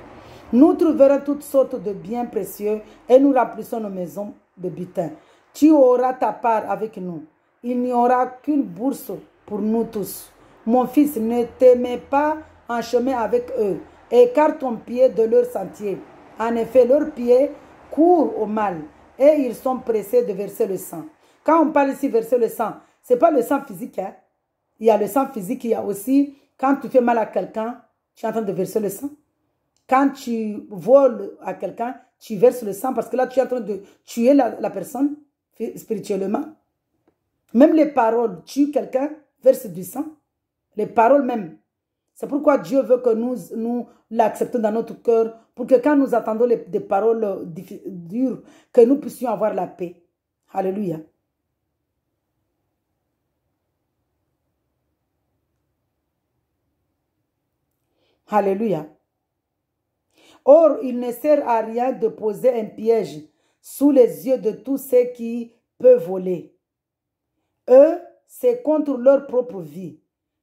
Nous trouverons toutes sortes de biens précieux et nous remplissons nos maisons de butin. Tu auras ta part avec nous. Il n'y aura qu'une bourse pour nous tous. Mon fils, ne te mets pas en chemin avec eux. Écarte ton pied de leur sentier. En effet, leurs pieds courent au mal et ils sont pressés de verser le sang. Quand on parle ici verser le sang, ce n'est pas le sang physique. Hein? Il y a le sang physique, il y a aussi, quand tu fais mal à quelqu'un, tu es en train de verser le sang. Quand tu voles à quelqu'un, tu verses le sang parce que là, tu es en train de tuer la personne spirituellement. Même les paroles, tuent quelqu'un, verse du sang. Les paroles même. C'est pourquoi Dieu veut que nous l'acceptons dans notre cœur, pour que quand nous attendons des paroles dures, que nous puissions avoir la paix. Alléluia. Alléluia. Or, il ne sert à rien de poser un piège sous les yeux de tous ceux qui peuvent voler. Eux, c'est contre leur propre vie.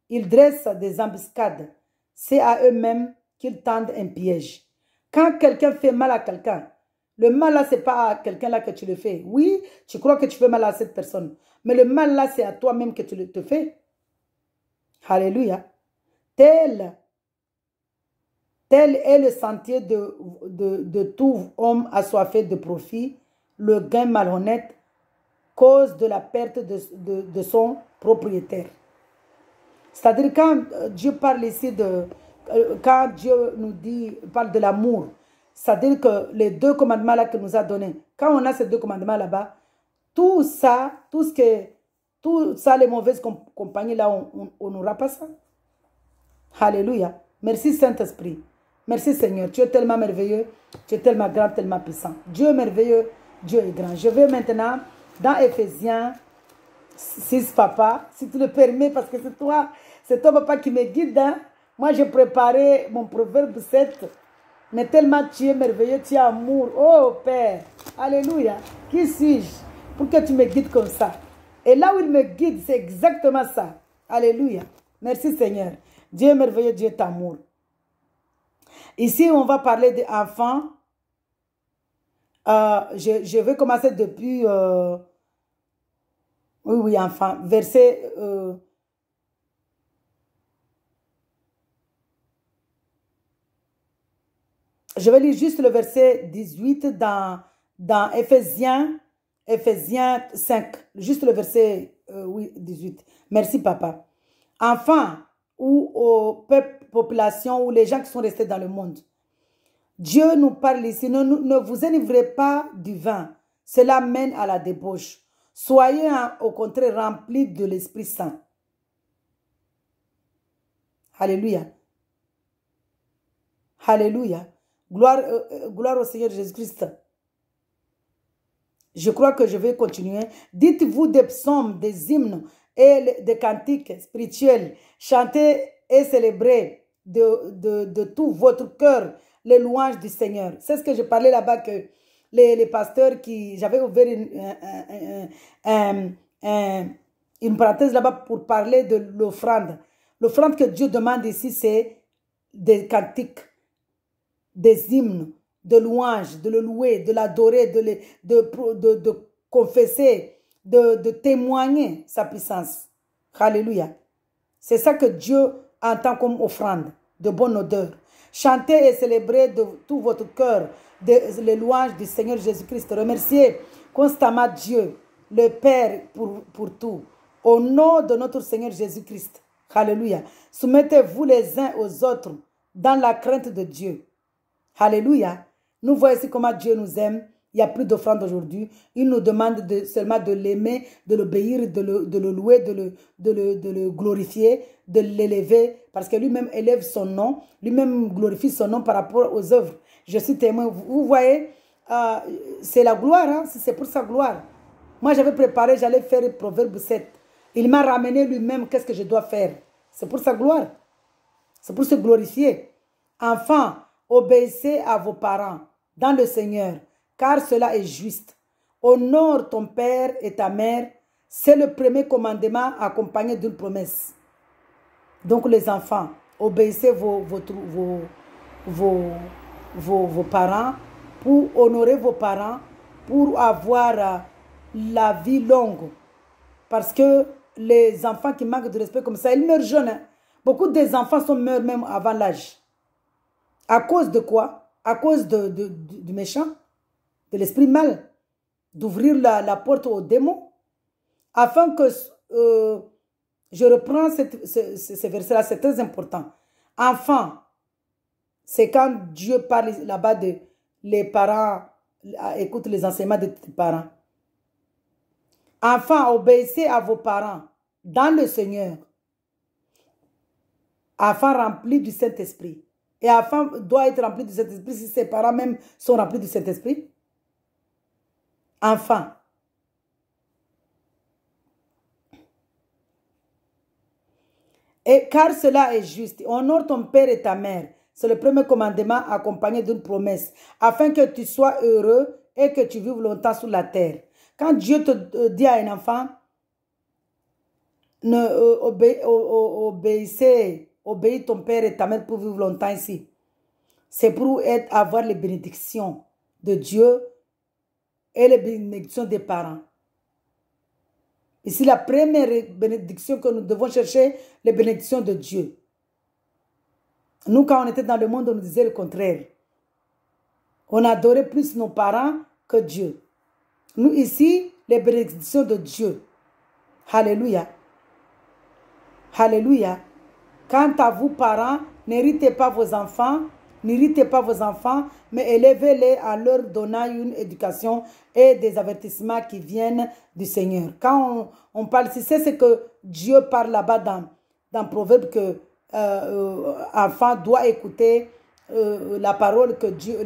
Ils dressent des embuscades. C'est à eux-mêmes qu'ils tendent un piège. Quand quelqu'un fait mal à quelqu'un, le mal là, ce n'est pas à quelqu'un là que tu le fais. Oui, tu crois que tu fais mal à cette personne. Mais le mal là, c'est à toi-même que tu te fais. Alléluia. Tel est le sentier de tout homme assoiffé de profit. Le gain malhonnête cause de la perte de son propriétaire. C'est-à-dire quand Dieu parle ici quand Dieu nous parle de l'amour, c'est-à-dire que les 2 commandements là qu'il nous a donnés, quand on a ces 2 commandements là-bas, tout ça, les mauvaises compagnies là, on n'aura pas ça. Alléluia. Merci Saint-Esprit. Merci Seigneur. Tu es tellement merveilleux, tu es tellement grand, tellement puissant. Dieu est merveilleux, Dieu est grand. Je vais maintenant dans Éphésiens 6, papa, si tu le permets, parce que c'est toi, papa, qui me guide. Hein? Moi, j'ai préparé mon proverbe 7. Mais tellement tu es merveilleux, tu es amour. Oh, Père, alléluia. Qui suis-je pour que tu me guides comme ça? Et là où il me guide, c'est exactement ça. Alléluia. Merci, Seigneur. Dieu est merveilleux, Dieu est amour. Ici, on va parler d'enfants. Je vais commencer depuis... oui, enfants. Verset... je vais lire juste le verset 18 dans Éphésiens 5. Juste le verset 18. Merci, papa. Enfants ou aux populations ou les gens qui sont restés dans le monde. Dieu nous parle ici. Ne vous enivrez pas du vin. Cela mène à la débauche. Soyez au contraire remplis de l'Esprit Saint. Alléluia. Alléluia. Gloire au Seigneur Jésus-Christ. Je crois que je vais continuer. Dites-vous des psaumes, des hymnes et des cantiques spirituels. Chantez et célébrez de tout votre cœur les louanges du Seigneur. C'est ce que je parlais là-bas que les pasteurs qui... J'avais ouvert une parenthèse là-bas pour parler de l'offrande. L'offrande que Dieu demande ici, c'est des cantiques, des hymnes, de louanges, de le louer, de l'adorer, de confesser, de témoigner sa puissance. Alléluia. C'est ça que Dieu entend comme offrande, de bonne odeur. Chantez et célébrez de tout votre cœur les louanges du Seigneur Jésus-Christ. Remerciez constamment Dieu, le Père, pour tout. Au nom de notre Seigneur Jésus-Christ. Alléluia. Soumettez-vous les uns aux autres dans la crainte de Dieu. Alléluia. Nous voyons ici comment Dieu nous aime. Il n'y a plus d'offrande aujourd'hui. Il nous demande seulement de l'aimer, de l'obéir, de le louer, de le glorifier, de l'élever. Parce que lui-même élève son nom. Lui-même glorifie son nom par rapport aux œuvres. Je suis témoin. Vous voyez, c'est la gloire. Hein? C'est pour sa gloire. Moi, j'avais préparé, j'allais faire le proverbe 7. Il m'a ramené lui-même. Qu'est-ce que je dois faire? C'est pour sa gloire. C'est pour se glorifier. Enfants, obéissez à vos parents dans le Seigneur, car cela est juste. Honore ton père et ta mère. C'est le premier commandement accompagné d'une promesse. Donc les enfants, obéissez vos parents, pour honorer vos parents, pour avoir la vie longue. Parce que les enfants qui manquent de respect comme ça, ils meurent jeunes. Hein? Beaucoup des enfants meurent même avant l'âge. À cause de quoi? À cause du méchant, de l'esprit mal, d'ouvrir la porte aux démons. Afin que, je reprends ce verset-là, c'est très important. Enfant, c'est quand Dieu parle là-bas de les parents, écoute les enseignements de tes parents. Enfants, obéissez à vos parents dans le Seigneur. Enfants remplis du Saint-Esprit. Et enfant doit être rempli du Saint-Esprit si ses parents même sont remplis du Saint-Esprit. Enfant. Et car cela est juste. Honore ton père et ta mère. C'est le premier commandement accompagné d'une promesse. Afin que tu sois heureux et que tu vives longtemps sur la terre. Quand Dieu te dit à un enfant, obéis ton père et ta mère pour vivre longtemps ici. C'est pour avoir les bénédictions de Dieu et les bénédictions des parents. Ici, la première bénédiction que nous devons chercher, les bénédictions de Dieu. Nous, quand on était dans le monde, on nous disait le contraire. On adorait plus nos parents que Dieu. Nous, ici, les bénédictions de Dieu. Alléluia. Alléluia. Quant à vous, parents, n'héritez pas vos enfants, mais élevez-les en leur donnant une éducation et des avertissements qui viennent du Seigneur. Quand on parle ici, c'est ce que Dieu parle là-bas dans Proverbe que enfant doit écouter la parole que Dieu,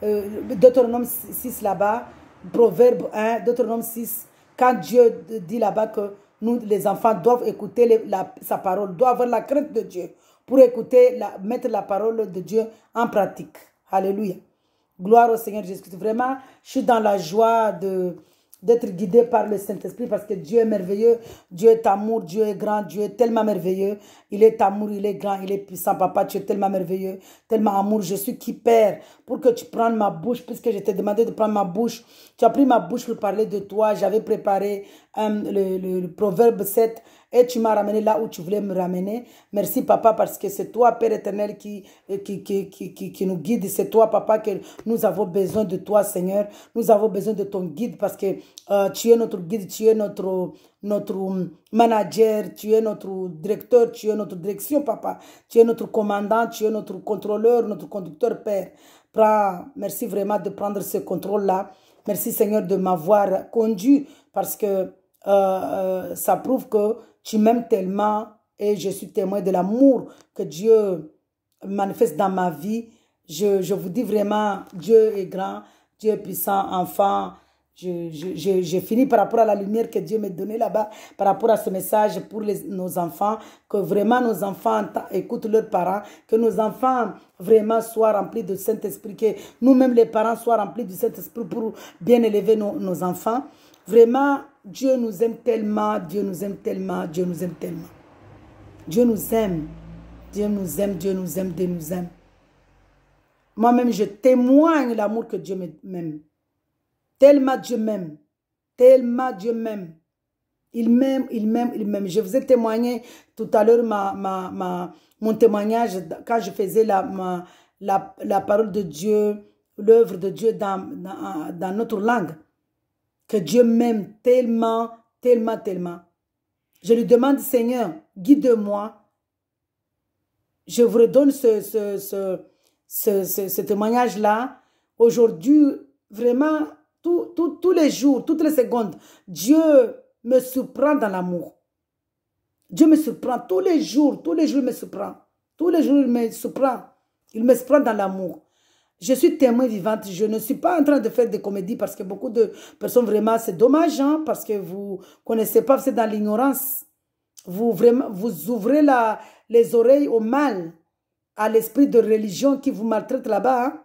Deutéronome 6 là-bas, Proverbe 1, Deutéronome 6, quand Dieu dit là-bas que nous, les enfants, doivent écouter sa parole, doivent avoir la crainte de Dieu pour écouter, mettre la parole de Dieu en pratique. Alléluia. Gloire au Seigneur Jésus-Christ. Vraiment, je suis dans la joie d'être guidé par le Saint-Esprit parce que Dieu est merveilleux, Dieu est amour, Dieu est grand, Dieu est tellement merveilleux. Il est amour, il est grand, il est puissant. Papa, tu es tellement merveilleux, tellement amour. Je suis qui père pour que tu prennes ma bouche puisque je t'ai demandé de prendre ma bouche. Tu as pris ma bouche pour parler de toi. J'avais préparé le Proverbe 7 et tu m'as ramené là où tu voulais me ramener. Merci, Papa, parce que c'est toi, Père éternel, qui nous guide. C'est toi, Papa, que nous avons besoin de toi, Seigneur. Nous avons besoin de ton guide parce que tu es notre guide, tu es notre manager, tu es notre directeur, tu es notre direction, Papa. Tu es notre commandant, tu es notre contrôleur, notre conducteur, Père. Merci vraiment de prendre ce contrôle-là. Merci, Seigneur, de m'avoir conduit parce que ça prouve que tu m'aimes tellement et je suis témoin de l'amour que Dieu manifeste dans ma vie. Je vous dis vraiment, Dieu est grand, Dieu est puissant, enfant. J'ai fini par rapport à la lumière que Dieu m'a donnée là-bas, par rapport à ce message pour nos enfants, que vraiment nos enfants écoutent leurs parents, que nos enfants vraiment soient remplis de Saint-Esprit, que nous-mêmes les parents soient remplis du Saint-Esprit pour bien élever nos enfants. Vraiment, Dieu nous aime tellement, Dieu nous aime tellement, Dieu nous aime tellement. Dieu nous aime, Dieu nous aime, Dieu nous aime, Dieu nous aime. Moi-même, je témoigne l'amour que Dieu m'aime. Tellement Dieu m'aime, tellement Dieu m'aime. Il m'aime, il m'aime, il m'aime. Je vous ai témoigné tout à l'heure mon témoignage quand je faisais la parole de Dieu, l'œuvre de Dieu dans notre langue. Que Dieu m'aime tellement, tellement, tellement. Je lui demande, Seigneur, guide-moi. Je vous redonne ce témoignage-là. Aujourd'hui, vraiment, tous les jours, toutes les secondes, Dieu me surprend dans l'amour. Dieu me surprend tous les jours, il me surprend. Tous les jours, il me surprend. Il me surprend dans l'amour. Je suis témoin vivante. Je ne suis pas en train de faire des comédies parce que beaucoup de personnes, vraiment, c'est dommage, hein, parce que vous ne connaissez pas, c'est dans l'ignorance. Vous ouvrez les oreilles au mal, à l'esprit de religion qui vous maltraite là-bas. Hein.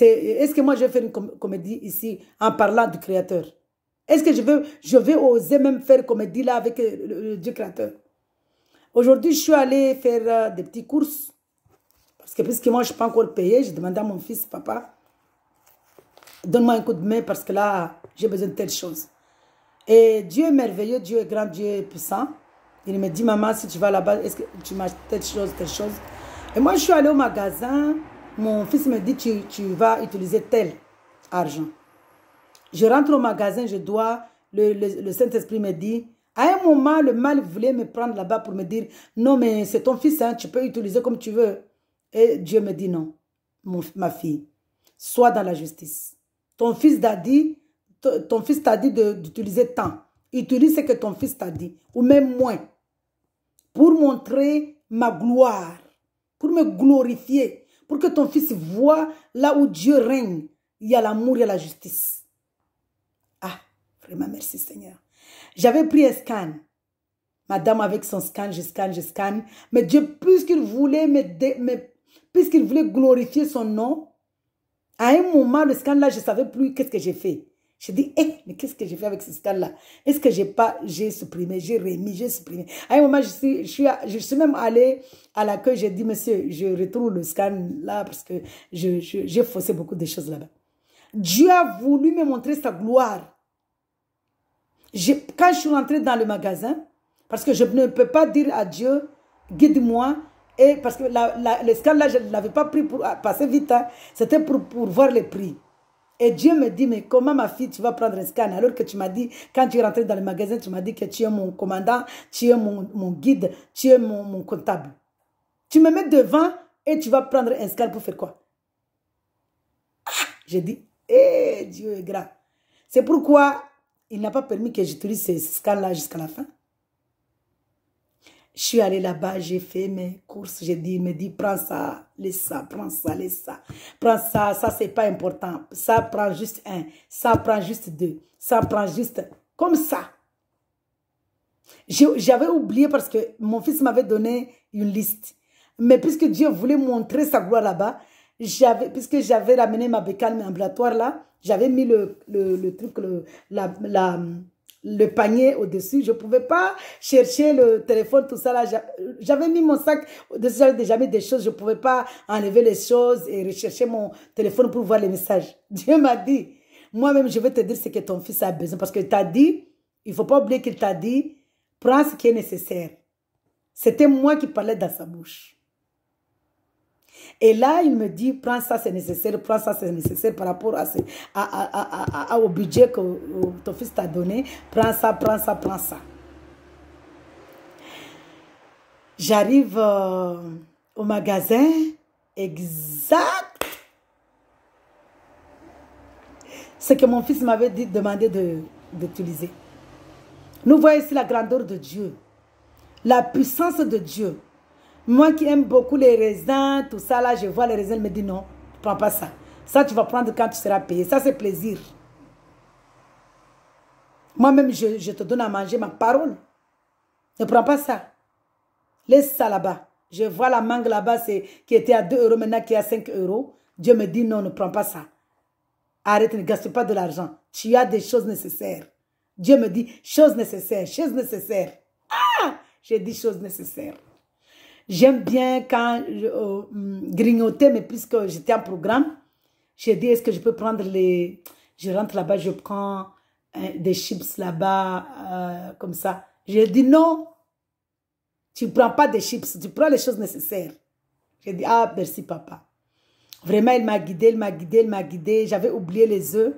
Est-ce que moi, je vais faire une comédie ici en parlant du Créateur? Est-ce que je vais oser même faire une comédie là avec le Dieu Créateur? Aujourd'hui, je suis allée faire des petites courses. Parce que puisque moi, je ne suis pas encore payée, j'ai demandé à mon fils, papa, donne-moi un coup de main parce que là, j'ai besoin de telle chose. Et Dieu est merveilleux, Dieu est grand, Dieu est puissant. Il me dit, maman, si tu vas là-bas, est-ce que tu m'achètes telle chose, telle chose? Et moi, je suis allée au magasin. Mon fils me dit, tu vas utiliser tel argent. Je rentre au magasin, je dois, le Saint-Esprit me dit, à un moment, le mal voulait me prendre là-bas pour me dire, non, mais c'est ton fils, hein, tu peux utiliser comme tu veux. Et Dieu me dit, non, ma fille, sois dans la justice. Ton fils t'a dit d'utiliser tant. Utilise ce que ton fils t'a dit, ou même moins, pour montrer ma gloire, pour me glorifier, pour que ton fils voit là où Dieu règne, il y a l'amour, il y a la justice. Ah, vraiment, merci Seigneur. J'avais pris un scan. Madame avec son scan, je scanne. Mais Dieu, puisqu'il voulait puisqu'il voulait glorifier son nom, à un moment, le scan là, je ne savais plus qu'est-ce que j'ai fait. Je dis, mais qu'est-ce que j'ai fait avec ce scan-là? Est-ce que j'ai supprimé, j'ai remis, j'ai supprimé. À un moment, je suis même allée à l'accueil, j'ai dit, monsieur, je retrouve le scan là parce que j'ai faussé beaucoup de choses là-bas. Dieu a voulu me montrer sa gloire. Quand je suis rentrée dans le magasin, parce que je ne peux pas dire à Dieu, guide-moi, et parce que le scan là, je ne l'avais pas pris pour passer vite, hein, c'était pour voir les prix. Et Dieu me dit, mais comment ma fille, tu vas prendre un scan? Alors que tu m'as dit, quand tu es rentrée dans le magasin, tu m'as dit que tu es mon commandant, tu es mon guide, tu es mon comptable. Tu me mets devant et tu vas prendre un scan pour faire quoi? Ah, j'ai dit, Dieu est grand. C'est pourquoi il n'a pas permis que j'utilise ce scan-là jusqu'à la fin. Je suis allée là-bas, j'ai fait mes courses, j'ai dit, il me dit, prends ça, laisse ça, prends ça, laisse ça. Prends ça, ça c'est pas important. Ça prend juste un, ça prend juste deux, ça prend juste comme ça. J'avais oublié parce que mon fils m'avait donné une liste. Mais puisque Dieu voulait montrer sa gloire là-bas, puisque j'avais ramené ma bécane ambulatoire là, j'avais mis le truc, le panier au-dessus. Je ne pouvais pas chercher le téléphone, tout ça là. J'avais mis mon sac au-dessus, j'avais déjà mis des choses. Je ne pouvais pas enlever les choses et rechercher mon téléphone pour voir les messages. Dieu m'a dit, moi-même, je vais te dire ce que ton fils a besoin. Parce qu'il t'a dit, il ne faut pas oublier qu'il t'a dit, prends ce qui est nécessaire. C'était moi qui parlais dans sa bouche. Et là, il me dit, prends ça, c'est nécessaire, prends ça, c'est nécessaire par rapport au budget que ton fils t'a donné. Prends ça, prends ça, prends ça. J'arrive au magasin, exact. Ce que mon fils m'avait demandé d'utiliser. Nous voyons ici la grandeur de Dieu, la puissance de Dieu. Moi qui aime beaucoup les raisins, tout ça là, je vois les raisins, il me dit non, ne prends pas ça. Ça, tu vas prendre quand tu seras payé. Ça, c'est plaisir. Moi-même, je te donne à manger ma parole. Ne prends pas ça. Laisse ça là-bas. Je vois la mangue là-bas qui était à 2 euros, maintenant qui est à 5 euros. Dieu me dit non, ne prends pas ça. Arrête, ne gaspille pas de l'argent. Tu as des choses nécessaires. Dieu me dit choses nécessaires, choses nécessaires. Ah! J'ai dit choses nécessaires. J'aime bien quand grignoter, mais puisque j'étais en programme, j'ai dit, est-ce que je peux prendre les... Je rentre là-bas, je prends des chips là-bas, comme ça. J'ai dit, non, tu ne prends pas des chips, tu prends les choses nécessaires. J'ai dit, ah, merci papa. Vraiment, il m'a guidé, il m'a guidé, il m'a guidé. J'avais oublié les œufs.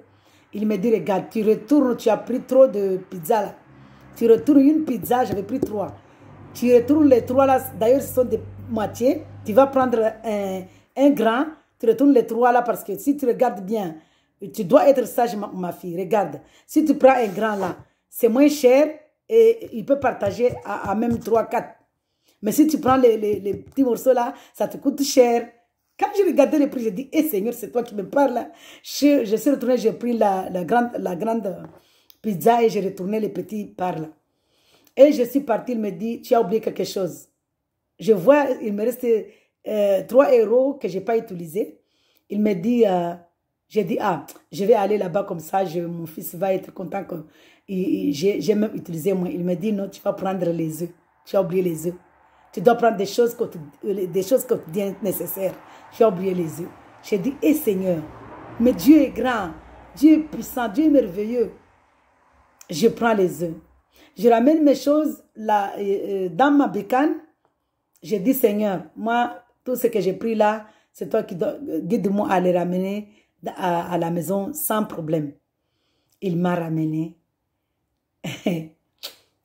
Il me dit, regarde, tu retournes, tu as pris trop de pizza là. Tu retournes une pizza, j'avais pris 3. Tu retournes les 3 là, d'ailleurs ce sont des moitiés. Tu vas prendre un grand, tu retournes les 3 là parce que si tu regardes bien, tu dois être sage ma fille, regarde. Si tu prends un grand là, c'est moins cher et il peut partager à même 3, 4. Mais si tu prends les petits morceaux là, ça te coûte cher. Quand j'ai regardé les prix, j'ai dit, eh Seigneur, c'est toi qui me parles. Je suis retourné, j'ai pris la grande pizza et j'ai retourné les petits par là. Et je suis partie, il me dit, tu as oublié quelque chose. Je vois, il me reste 3 euros que je n'ai pas utilisé. Il me dit, j'ai dit, ah, je vais aller là-bas comme ça, mon fils va être content que j'ai même utilisé moi. Il me dit, non, tu vas prendre les œufs. Tu as oublié les œufs. Tu dois prendre des choses quotidiennes nécessaires. Tu as oublié les œufs. J'ai dit, eh Seigneur, mais Dieu est grand, Dieu est puissant, Dieu est merveilleux. Je prends les œufs. Je ramène mes choses là, dans ma bécane. J'ai dit, Seigneur, moi, tout ce que j'ai pris là, c'est toi qui guide-moi à les ramener à la maison sans problème. Il m'a ramené.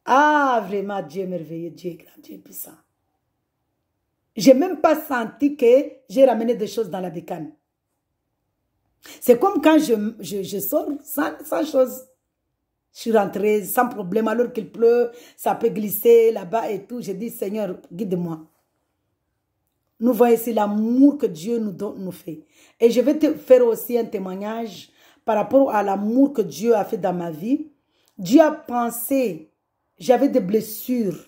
Ah, vraiment, Dieu est merveilleux, Dieu est grand, Dieu est puissant. Je n'ai même pas senti que j'ai ramené des choses dans la bécane. C'est comme quand je sors sans chose. Je suis rentrée sans problème alors qu'il pleut, ça peut glisser là-bas et tout. J'ai dit, Seigneur, guide-moi. Nous voyons ici l'amour que Dieu nous fait. Et je vais te faire aussi un témoignage par rapport à l'amour que Dieu a fait dans ma vie. Dieu a pensé, j'avais des blessures,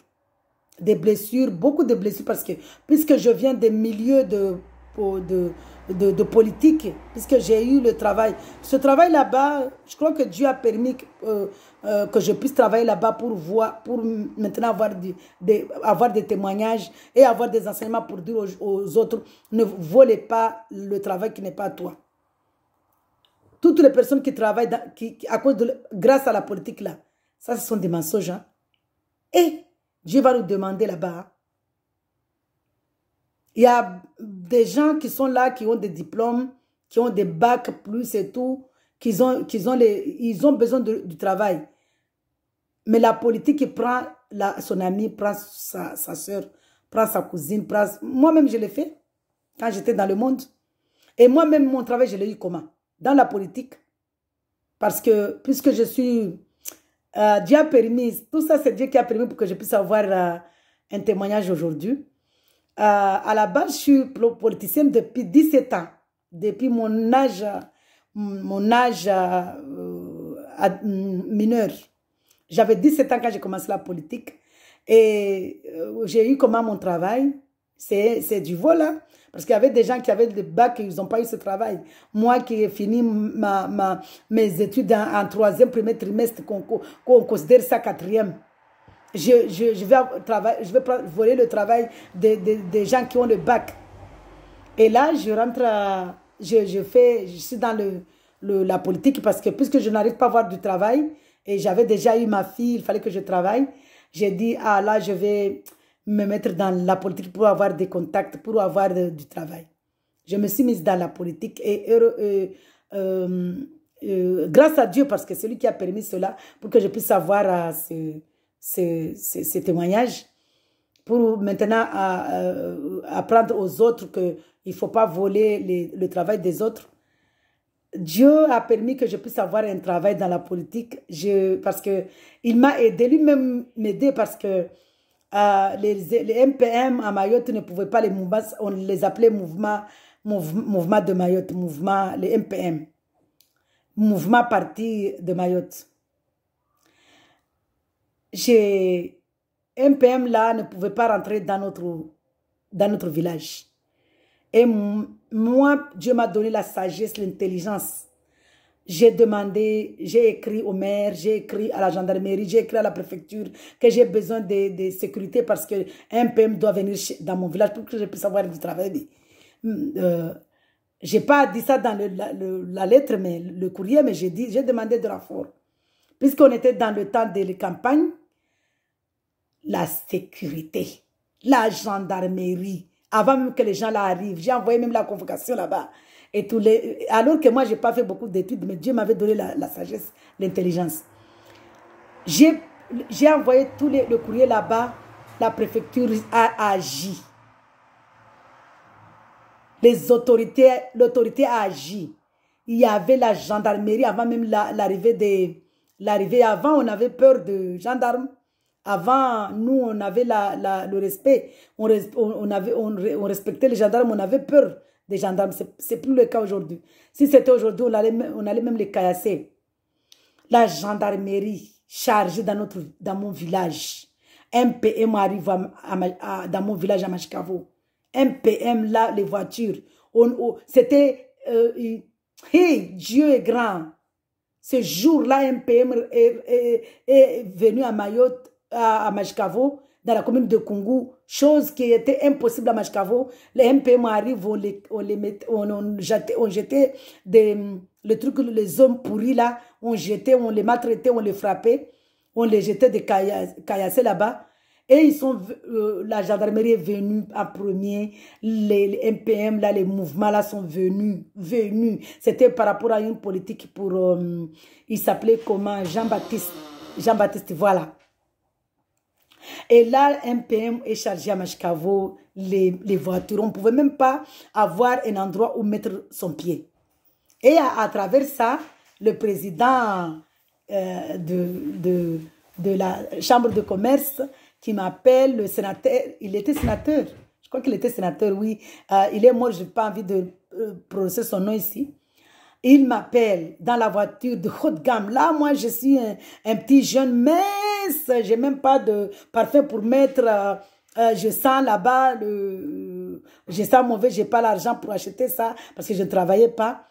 beaucoup de blessures parce que puisque je viens des milieux de politique, puisque j'ai eu le travail. Ce travail là-bas, je crois que Dieu a permis que je puisse travailler là-bas pour maintenant avoir des témoignages et avoir des enseignements pour dire aux autres, ne volez pas le travail qui n'est pas à toi. Toutes les personnes qui travaillent grâce à la politique là, ça ce sont des mensonges. Hein? Et Dieu va nous demander là-bas. Il y a des gens qui sont là, qui ont des diplômes, qui ont des bacs plus et tout, ils ont besoin du travail. Mais la politique, il prend son ami, prend sa soeur, prend sa cousine. Moi-même, je l'ai fait quand j'étais dans le monde. Et moi-même, mon travail, je l'ai eu comment? Dans la politique. Parce que, puisque je suis... Dieu a permis, tout ça, c'est Dieu qui a permis pour que je puisse avoir un témoignage aujourd'hui. À la base, je suis politicienne depuis 17 ans. Depuis mon âge mineur. J'avais 17 ans quand j'ai commencé la politique. Et j'ai eu comment mon travail. C'est du vol, hein? Parce qu'il y avait des gens qui avaient le bac et ils n'ont pas eu ce travail. Moi qui ai fini mes études en troisième, premier trimestre, qu'on considère ça quatrième. Je vais voler le travail des gens qui ont le bac. Et là, je rentre, je suis dans la politique parce que puisque je n'arrive pas à avoir du travail et j'avais déjà eu ma fille, il fallait que je travaille. J'ai dit, ah là, je vais me mettre dans la politique pour avoir des contacts, pour avoir du travail. Je me suis mise dans la politique et grâce à Dieu, parce que c'est lui qui a permis cela, pour que je puisse avoir ces témoignages, pour maintenant apprendre aux autres qu'il ne faut pas voler le travail des autres. Dieu a permis que je puisse avoir un travail dans la politique parce qu'il m'a aidé, lui-même m'aider parce que les MPM à Mayotte ne pouvaient pas les mouvements, on les appelait mouvement de Mayotte, les MPM, mouvement parti de Mayotte. MPM là ne pouvait pas rentrer dans notre village. Et moi, Dieu m'a donné la sagesse, l'intelligence. J'ai demandé, j'ai écrit au maire, j'ai écrit à la gendarmerie, j'ai écrit à la préfecture que j'ai besoin de sécurité parce que un PM doit venir dans mon village pour que je puisse avoir du travail. Je n'ai pas dit ça dans la lettre, mais le courrier, mais j'ai demandé de renfort. Puisqu'on était dans le temps de la campagne, la sécurité, la gendarmerie, avant même que les gens là arrivent, j'ai envoyé même la convocation là-bas. Et alors que moi, je n'ai pas fait beaucoup d'études, mais Dieu m'avait donné la sagesse, l'intelligence. J'ai envoyé le courrier là-bas, la préfecture a agi. L'autorité a agi. Il y avait la gendarmerie avant même l'arrivée. Avant, on avait peur de gendarmes. Avant, nous, on avait le respect. On respectait les gendarmes, on avait peur des gendarmes. Ce n'est plus le cas aujourd'hui. Si c'était aujourd'hui, on allait même les caillasser. La gendarmerie chargée dans mon village. Un PM arrive dans mon village à Machikavo. Un PM là, les voitures. C'était... hey, Dieu est grand. Ce jour-là, un PM est venu à Mayotte, à Machikavo, dans la commune de Kungu, chose qui était impossible à Machikavo. Les MPM arrivent, on jetait le truc, les hommes pourris là, on les maltraitait, on les frappait, on les jetait des caillassés là-bas. Et la gendarmerie est venue en premier, les MPM là, les mouvements là sont venus. C'était par rapport à une politique pour, il s'appelait comment, Jean-Baptiste, voilà. Et là, un PM est chargé à Machikavo, les voitures. On ne pouvait même pas avoir un endroit où mettre son pied. Et à travers ça, le président de la chambre de commerce qui m'appelle, le sénateur, il était sénateur. Je crois qu'il était sénateur, oui. Il est mort, je n'ai pas envie de prononcer son nom ici. Il m'appelle dans la voiture de haute gamme. Là, moi, je suis un petit jeune mince. Je n'ai même pas de parfum pour mettre. Je sens là-bas, je sens mauvais. Je n'ai pas l'argent pour acheter ça parce que je ne travaillais pas.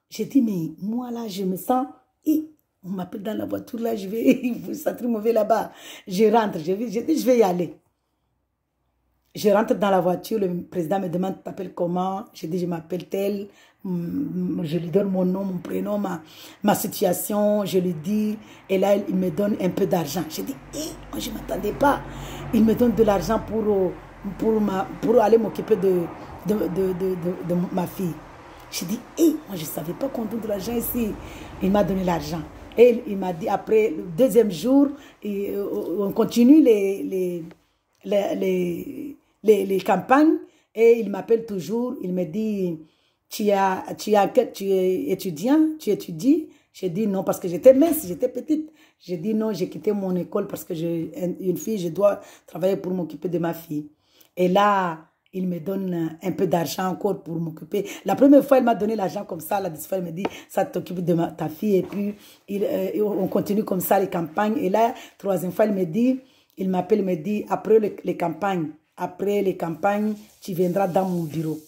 J'ai dit, mais moi, là, je me sens... on m'appelle dans la voiture, là, je vais... Vous sentez mauvais là-bas. Je rentre. Je dis, je vais y aller. Je rentre dans la voiture. Le président me demande, tu t'appelles comment? Je dis, je m'appelle tel. Je lui donne mon nom, mon prénom, ma situation, je lui dis, et là, il me donne un peu d'argent. Je dis, moi, je ne m'attendais pas. Il me donne de l'argent pour aller m'occuper de ma fille. Je dis, moi, je ne savais pas qu'on donne de l'argent ici. Il m'a donné l'argent. Et il m'a dit, après le deuxième jour, on continue les campagnes, et il m'appelle toujours, il me dit, tu es étudiant, tu étudies? J'ai dit non parce que j'étais mince, j'étais petite. J'ai dit non, j'ai quitté mon école parce que j'ai une fille, je dois travailler pour m'occuper de ma fille. Et là, il me donne un peu d'argent encore pour m'occuper. La première fois, il m'a donné l'argent comme ça. La deuxième fois, il me dit, ça t'occupe de ta fille. Et puis, on continue comme ça les campagnes. Et là, troisième fois, il me dit, il m'appelle, il me dit, après les campagnes, tu viendras dans mon bureau.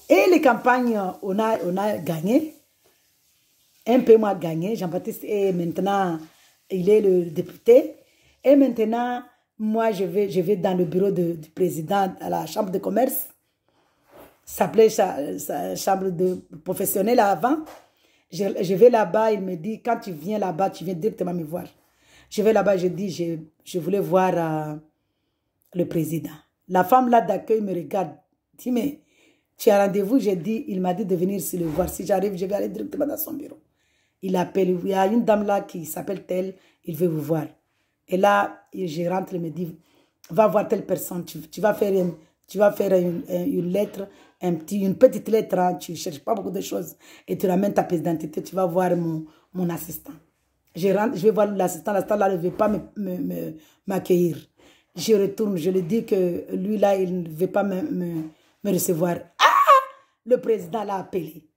Et les campagnes, on a gagné. Un peu moins gagné. Jean-Baptiste est maintenant, il est le député. Et maintenant, moi, je vais dans le bureau du président à la chambre de commerce. Ça s'appelait chambre de professionnelle avant. Je vais là-bas, il me dit, quand tu viens là-bas, tu viens directement me voir. Je vais là-bas, je dis, je voulais voir le président. La femme là d'accueil me regarde. Dit, mais tu as rendez-vous? J'ai dit, il m'a dit de venir le voir. Si j'arrive, je vais aller directement dans son bureau. Il appelle, il y a une dame là qui s'appelle telle, il veut vous voir. Et là, je rentre, il me dit, va voir telle personne, tu vas faire une lettre, une petite lettre, hein, tu ne cherches pas beaucoup de choses, et tu ramènes ta pièce d'identité, tu vas voir mon assistant. Je rentre, je vais voir l'assistant là ne veut pas m'accueillir. Je retourne, je lui dis que lui là, il ne veut pas me recevoir. Ah! Le président l'a appelé.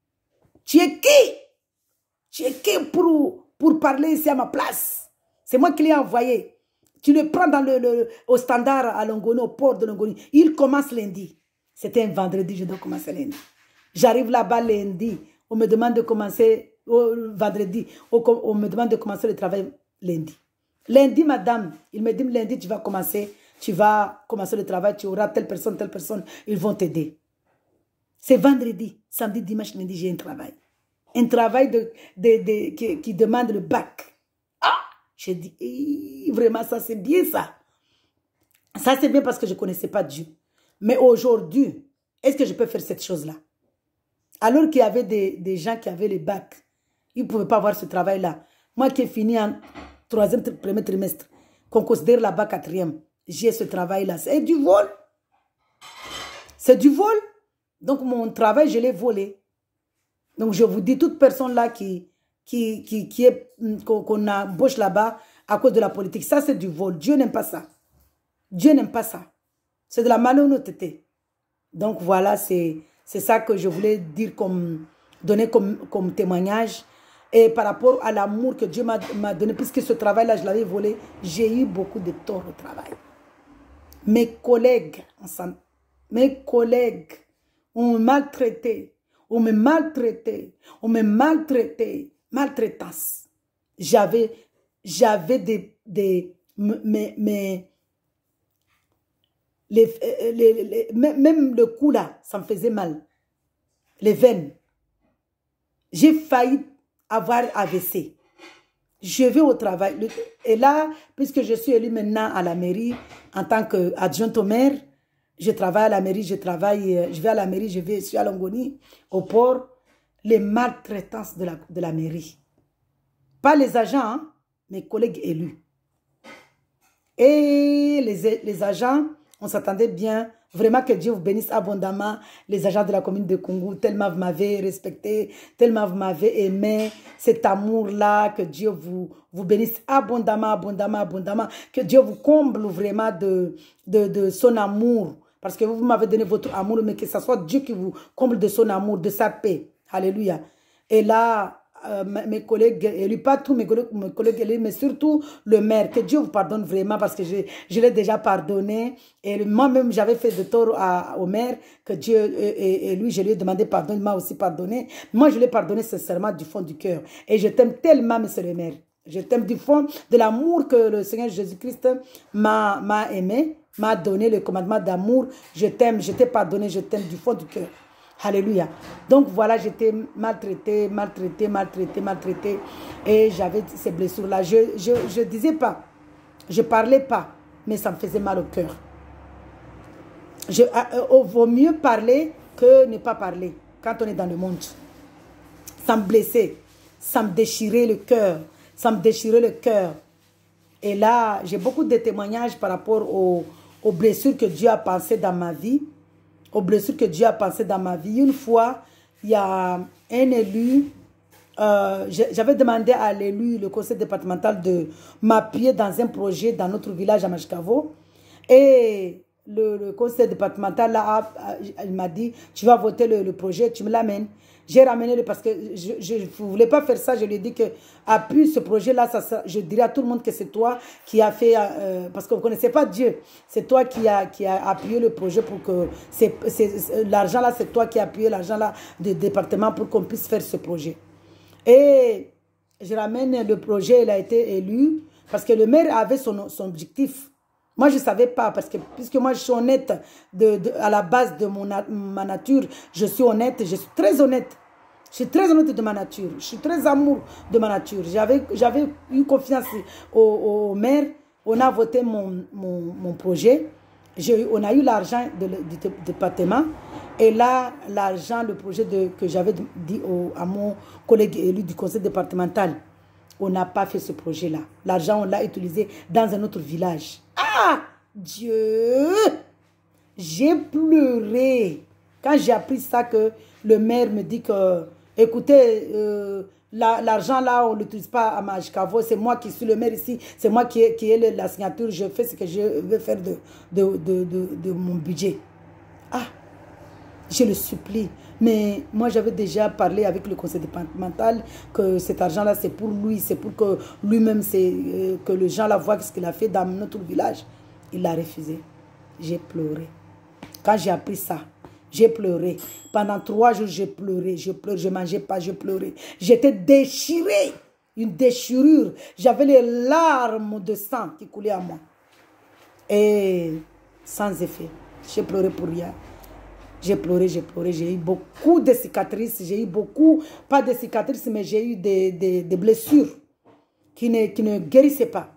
Tu es qui? Tu es qui pour parler ici à ma place? C'est moi qui l'ai envoyé. Tu le prends au standard à Longoni, au port de Longoni. Il commence lundi. C'était un vendredi, je dois commencer lundi. J'arrive là-bas lundi. On me demande de commencer vendredi. On me demande de commencer le travail lundi. Lundi, madame, il me dit lundi, tu vas commencer le travail, tu auras telle personne, ils vont t'aider. C'est vendredi, samedi, dimanche, lundi, j'ai un travail. Un travail qui demande le bac. Ah! J'ai dit, vraiment, ça c'est bien ça. Ça c'est bien parce que je ne connaissais pas Dieu. Mais aujourd'hui, est-ce que je peux faire cette chose-là? Alors qu'il y avait des gens qui avaient le bac, ils ne pouvaient pas avoir ce travail-là. Moi qui ai fini en premier trimestre, qu'on considère là-bas 4e, j'ai ce travail-là. C'est du vol. C'est du vol. Donc mon travail, je l'ai volé. Donc, je vous dis, toute personne là qu'on embauche là-bas à cause de la politique, ça c'est du vol. Dieu n'aime pas ça. Dieu n'aime pas ça. C'est de la malhonnêteté. Donc, voilà, c'est ça que je voulais dire donner comme témoignage. Et par rapport à l'amour que Dieu m'a donné, puisque ce travail-là, je l'avais volé, j'ai eu beaucoup de tort au travail. Mes collègues ont maltraité. On me maltraitait, maltraitance. J'avais même le cou là, ça me faisait mal. Les veines. J'ai failli avoir AVC. Je vais au travail. Et là, puisque je suis élue maintenant à la mairie en tant qu'adjointe au maire, je travaille à la mairie, je vais à la mairie, je suis à Longoni, au port, les maltraitances de la mairie. Pas les agents, hein, mes collègues élus. Et les agents, on s'attendait bien, vraiment que Dieu vous bénisse abondamment, les agents de la commune de Kungu, tellement vous m'avez respecté, tellement vous m'avez aimé, cet amour-là, que Dieu vous bénisse abondamment, que Dieu vous comble vraiment de son amour. Parce que vous m'avez donné votre amour, mais que ce soit Dieu qui vous comble de son amour, de sa paix. Alléluia. Et là, mes collègues élus, pas tous mes collègues élus, mais surtout le maire, que Dieu vous pardonne vraiment, parce que je l'ai déjà pardonné. Et moi-même, j'avais fait de tort au maire, que Dieu, et lui, je lui ai demandé pardon, il m'a aussi pardonné. Moi, je l'ai pardonné sincèrement du fond du cœur. Et je t'aime tellement, monsieur le maire. Je t'aime du fond de l'amour que le Seigneur Jésus-Christ m'a aimé, m'a donné le commandement d'amour. Je t'aime, je t'ai pardonné, je t'aime du fond du cœur. Alléluia. Donc voilà, j'étais maltraitée. Et j'avais ces blessures-là. Je disais pas, je parlais pas, mais ça me faisait mal au cœur. Il vaut mieux parler que ne pas parler quand on est dans le monde. Ça me blessait, ça me déchirait le cœur. Et là, j'ai beaucoup de témoignages par rapport aux blessures que Dieu a pensées dans ma vie. Une fois, il y a un élu j'avais demandé à l'élu, le conseil départemental, de m'appuyer dans un projet dans notre village à Machkavo. Et le conseil départemental là, il m'a dit, tu vas voter le projet, tu me l'amènes. J'ai ramené parce que je ne voulais pas faire ça. Je lui ai dit que appuie ce projet-là, je dirais à tout le monde que c'est toi qui as fait, parce qu'on ne connaissait pas Dieu. C'est toi qui a appuyé le projet pour que, l'argent là, c'est toi qui as appuyé l'argent là du département pour qu'on puisse faire ce projet. Et je ramène le projet, il a été élu, parce que le maire avait son objectif. Moi, je ne savais pas, parce que puisque moi, je suis honnête à la base de ma nature, je suis honnête, je suis très honnête. Je suis très honnête de ma nature, je suis très amour de ma nature. J'avais eu confiance au maire, on a voté mon projet, on a eu l'argent du département, et là, l'argent, le projet que j'avais dit à mon collègue élu du conseil départemental, on n'a pas fait ce projet-là. L'argent, on l'a utilisé dans un autre village. Ah, Dieu! J'ai pleuré quand j'ai appris ça, que le maire me dit que, écoutez, l'argent là, on ne l'utilise pas à Majkavo, c'est moi qui suis le maire ici, c'est moi qui ai la signature, je fais ce que je veux faire de mon budget. Ah, je le supplie. Mais moi, j'avais déjà parlé avec le conseil départemental que cet argent-là, c'est pour lui, c'est pour que lui-même, que les gens là voient ce qu'il a fait dans notre village. Il l'a refusé. J'ai pleuré. Quand j'ai appris ça, j'ai pleuré. Pendant 3 jours, j'ai pleuré. Je pleurais, je ne mangeais pas, je pleurais. J'étais déchirée. Une déchirure. J'avais les larmes de sang qui coulaient à moi. Et sans effet. J'ai pleuré pour rien. J'ai pleuré, j'ai eu beaucoup de cicatrices, j'ai eu beaucoup, pas de cicatrices, mais j'ai eu des blessures qui ne guérissaient pas.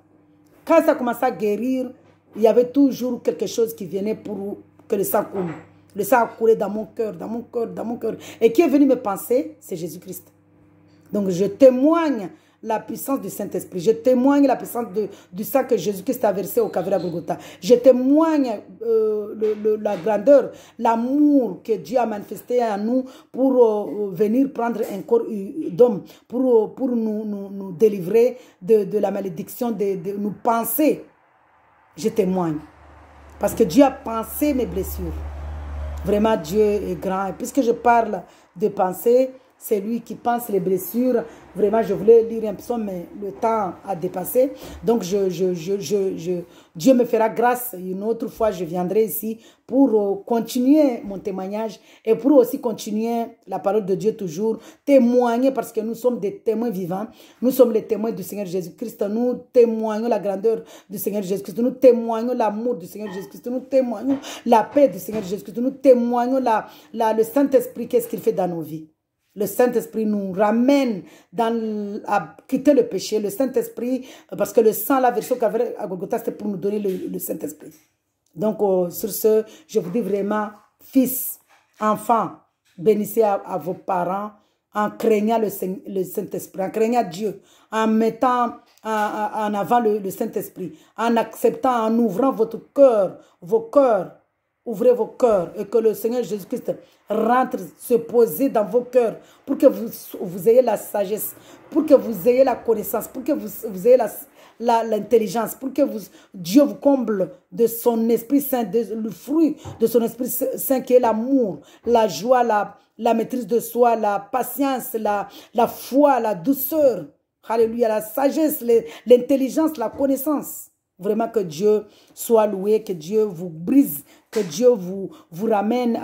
Quand ça commençait à guérir, il y avait toujours quelque chose qui venait pour que le sang coule. Le sang a coulé dans mon cœur, dans mon cœur, dans mon cœur. Et qui est venu me penser, c'est Jésus-Christ. Donc je témoigne la puissance du Saint-Esprit. Je témoigne la puissance du sang que Jésus-Christ a versé au Calvaire à Golgotha. Je témoigne la grandeur, l'amour que Dieu a manifesté en nous pour venir prendre un corps d'homme, pour nous délivrer de la malédiction, de nous penser. Je témoigne. Parce que Dieu a pensé mes blessures. Vraiment, Dieu est grand. Et puisque je parle de penser, c'est lui qui pense les blessures. Vraiment, je voulais lire un psaume, mais le temps a dépassé. Donc, Dieu me fera grâce. Une autre fois, je viendrai ici pour continuer mon témoignage et pour aussi continuer la parole de Dieu toujours. Témoigner parce que nous sommes des témoins vivants. Nous sommes les témoins du Seigneur Jésus-Christ. Nous témoignons la grandeur du Seigneur Jésus-Christ. Nous témoignons l'amour du Seigneur Jésus-Christ. Nous témoignons la paix du Seigneur Jésus-Christ. Nous témoignons le Saint-Esprit, qu'est-ce qu'il fait dans nos vies. Le Saint-Esprit nous ramène à quitter le péché. Le Saint-Esprit, parce que le sang, la version qu'avait à Golgotha, c'était pour nous donner le Saint-Esprit. Donc, sur ce, je vous dis vraiment, fils, enfants, bénissez à vos parents en craignant le Saint-Esprit, en craignant Dieu, en mettant en avant le Saint-Esprit, en acceptant, en ouvrant votre cœur, vos cœurs. Ouvrez vos cœurs et que le Seigneur Jésus-Christ rentre se poser dans vos cœurs pour que vous ayez la sagesse, pour que vous ayez la connaissance, pour que vous ayez l'intelligence, pour que Dieu vous comble de son Esprit Saint, le fruit de son Esprit Saint qui est l'amour, la joie, la maîtrise de soi, la patience, la foi, la douceur, alléluia, la sagesse, l'intelligence, la connaissance. Vraiment que Dieu soit loué, que Dieu vous brise, que Dieu vous ramène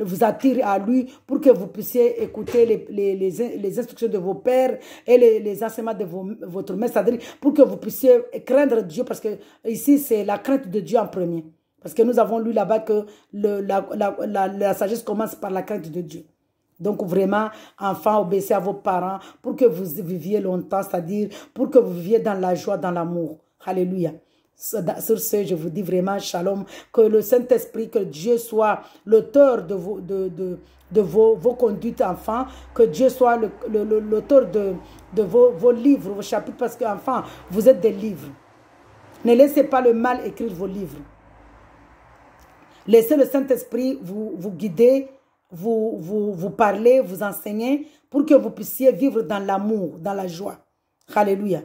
vous attire à lui pour que vous puissiez écouter les instructions de vos pères et les enseignements de votre mère, c'est-à-dire pour que vous puissiez craindre Dieu, parce que ici c'est la crainte de Dieu en premier. Parce que nous avons lu là-bas que la sagesse commence par la crainte de Dieu. Donc vraiment, enfants, obéissez à vos parents pour que vous viviez longtemps, c'est-à-dire pour que vous viviez dans la joie, dans l'amour. Alléluia. Sur ce, je vous dis vraiment shalom, que le Saint-Esprit, que Dieu soit l'auteur de vos conduites enfants, que Dieu soit l'auteur de vos livres, vos chapitres, parce qu'enfants, vous êtes des livres. Ne laissez pas le mal écrire vos livres. Laissez le Saint-Esprit vous guider, vous parler, vous enseigner pour que vous puissiez vivre dans l'amour, dans la joie. Alléluia.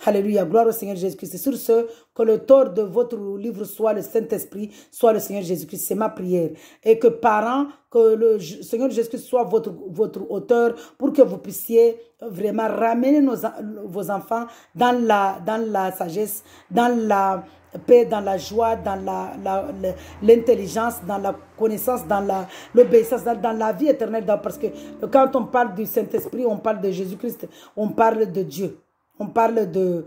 Alléluia, gloire au Seigneur Jésus-Christ. C'est sur ce que l'auteur de votre livre soit le Saint-Esprit, soit le Seigneur Jésus-Christ. C'est ma prière. Et que parents, que le Seigneur Jésus-Christ soit votre auteur pour que vous puissiez vraiment ramener vos enfants dans la sagesse, dans la paix, dans la joie, dans l'intelligence, dans la connaissance, dans l'obéissance, dans la vie éternelle. Parce que quand on parle du Saint-Esprit, on parle de Jésus-Christ, on parle de Dieu. On parle de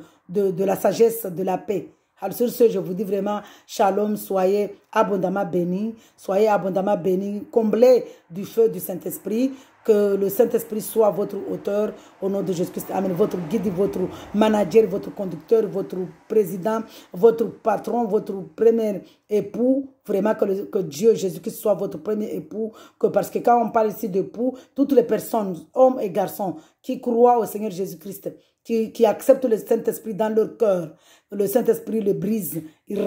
la sagesse, de la paix. Alors sur ce, je vous dis vraiment, shalom, soyez abondamment bénis, comblés du feu du Saint-Esprit, que le Saint-Esprit soit votre auteur au nom de Jésus-Christ. Amen. Votre guide, votre manager, votre conducteur, votre président, votre patron, votre premier époux. Vraiment que Dieu, Jésus-Christ soit votre premier époux. Parce que quand on parle ici d'époux, toutes les personnes, hommes et garçons, qui croient au Seigneur Jésus-Christ, qui acceptent le Saint-Esprit dans leur cœur, le Saint-Esprit le brise, il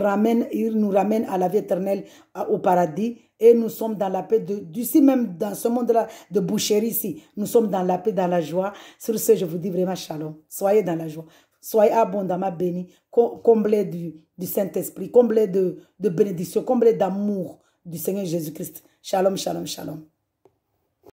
nous ramène à la vie éternelle, au paradis, et nous sommes dans la paix d'ici même, dans ce monde-là de boucherie ici, nous sommes dans la paix, dans la joie. Sur ce, je vous dis vraiment shalom, soyez dans la joie, soyez abondamment bénis, comblés du Saint-Esprit, comblés de bénédictions, comblés d'amour du Seigneur Jésus-Christ. Shalom, shalom, shalom.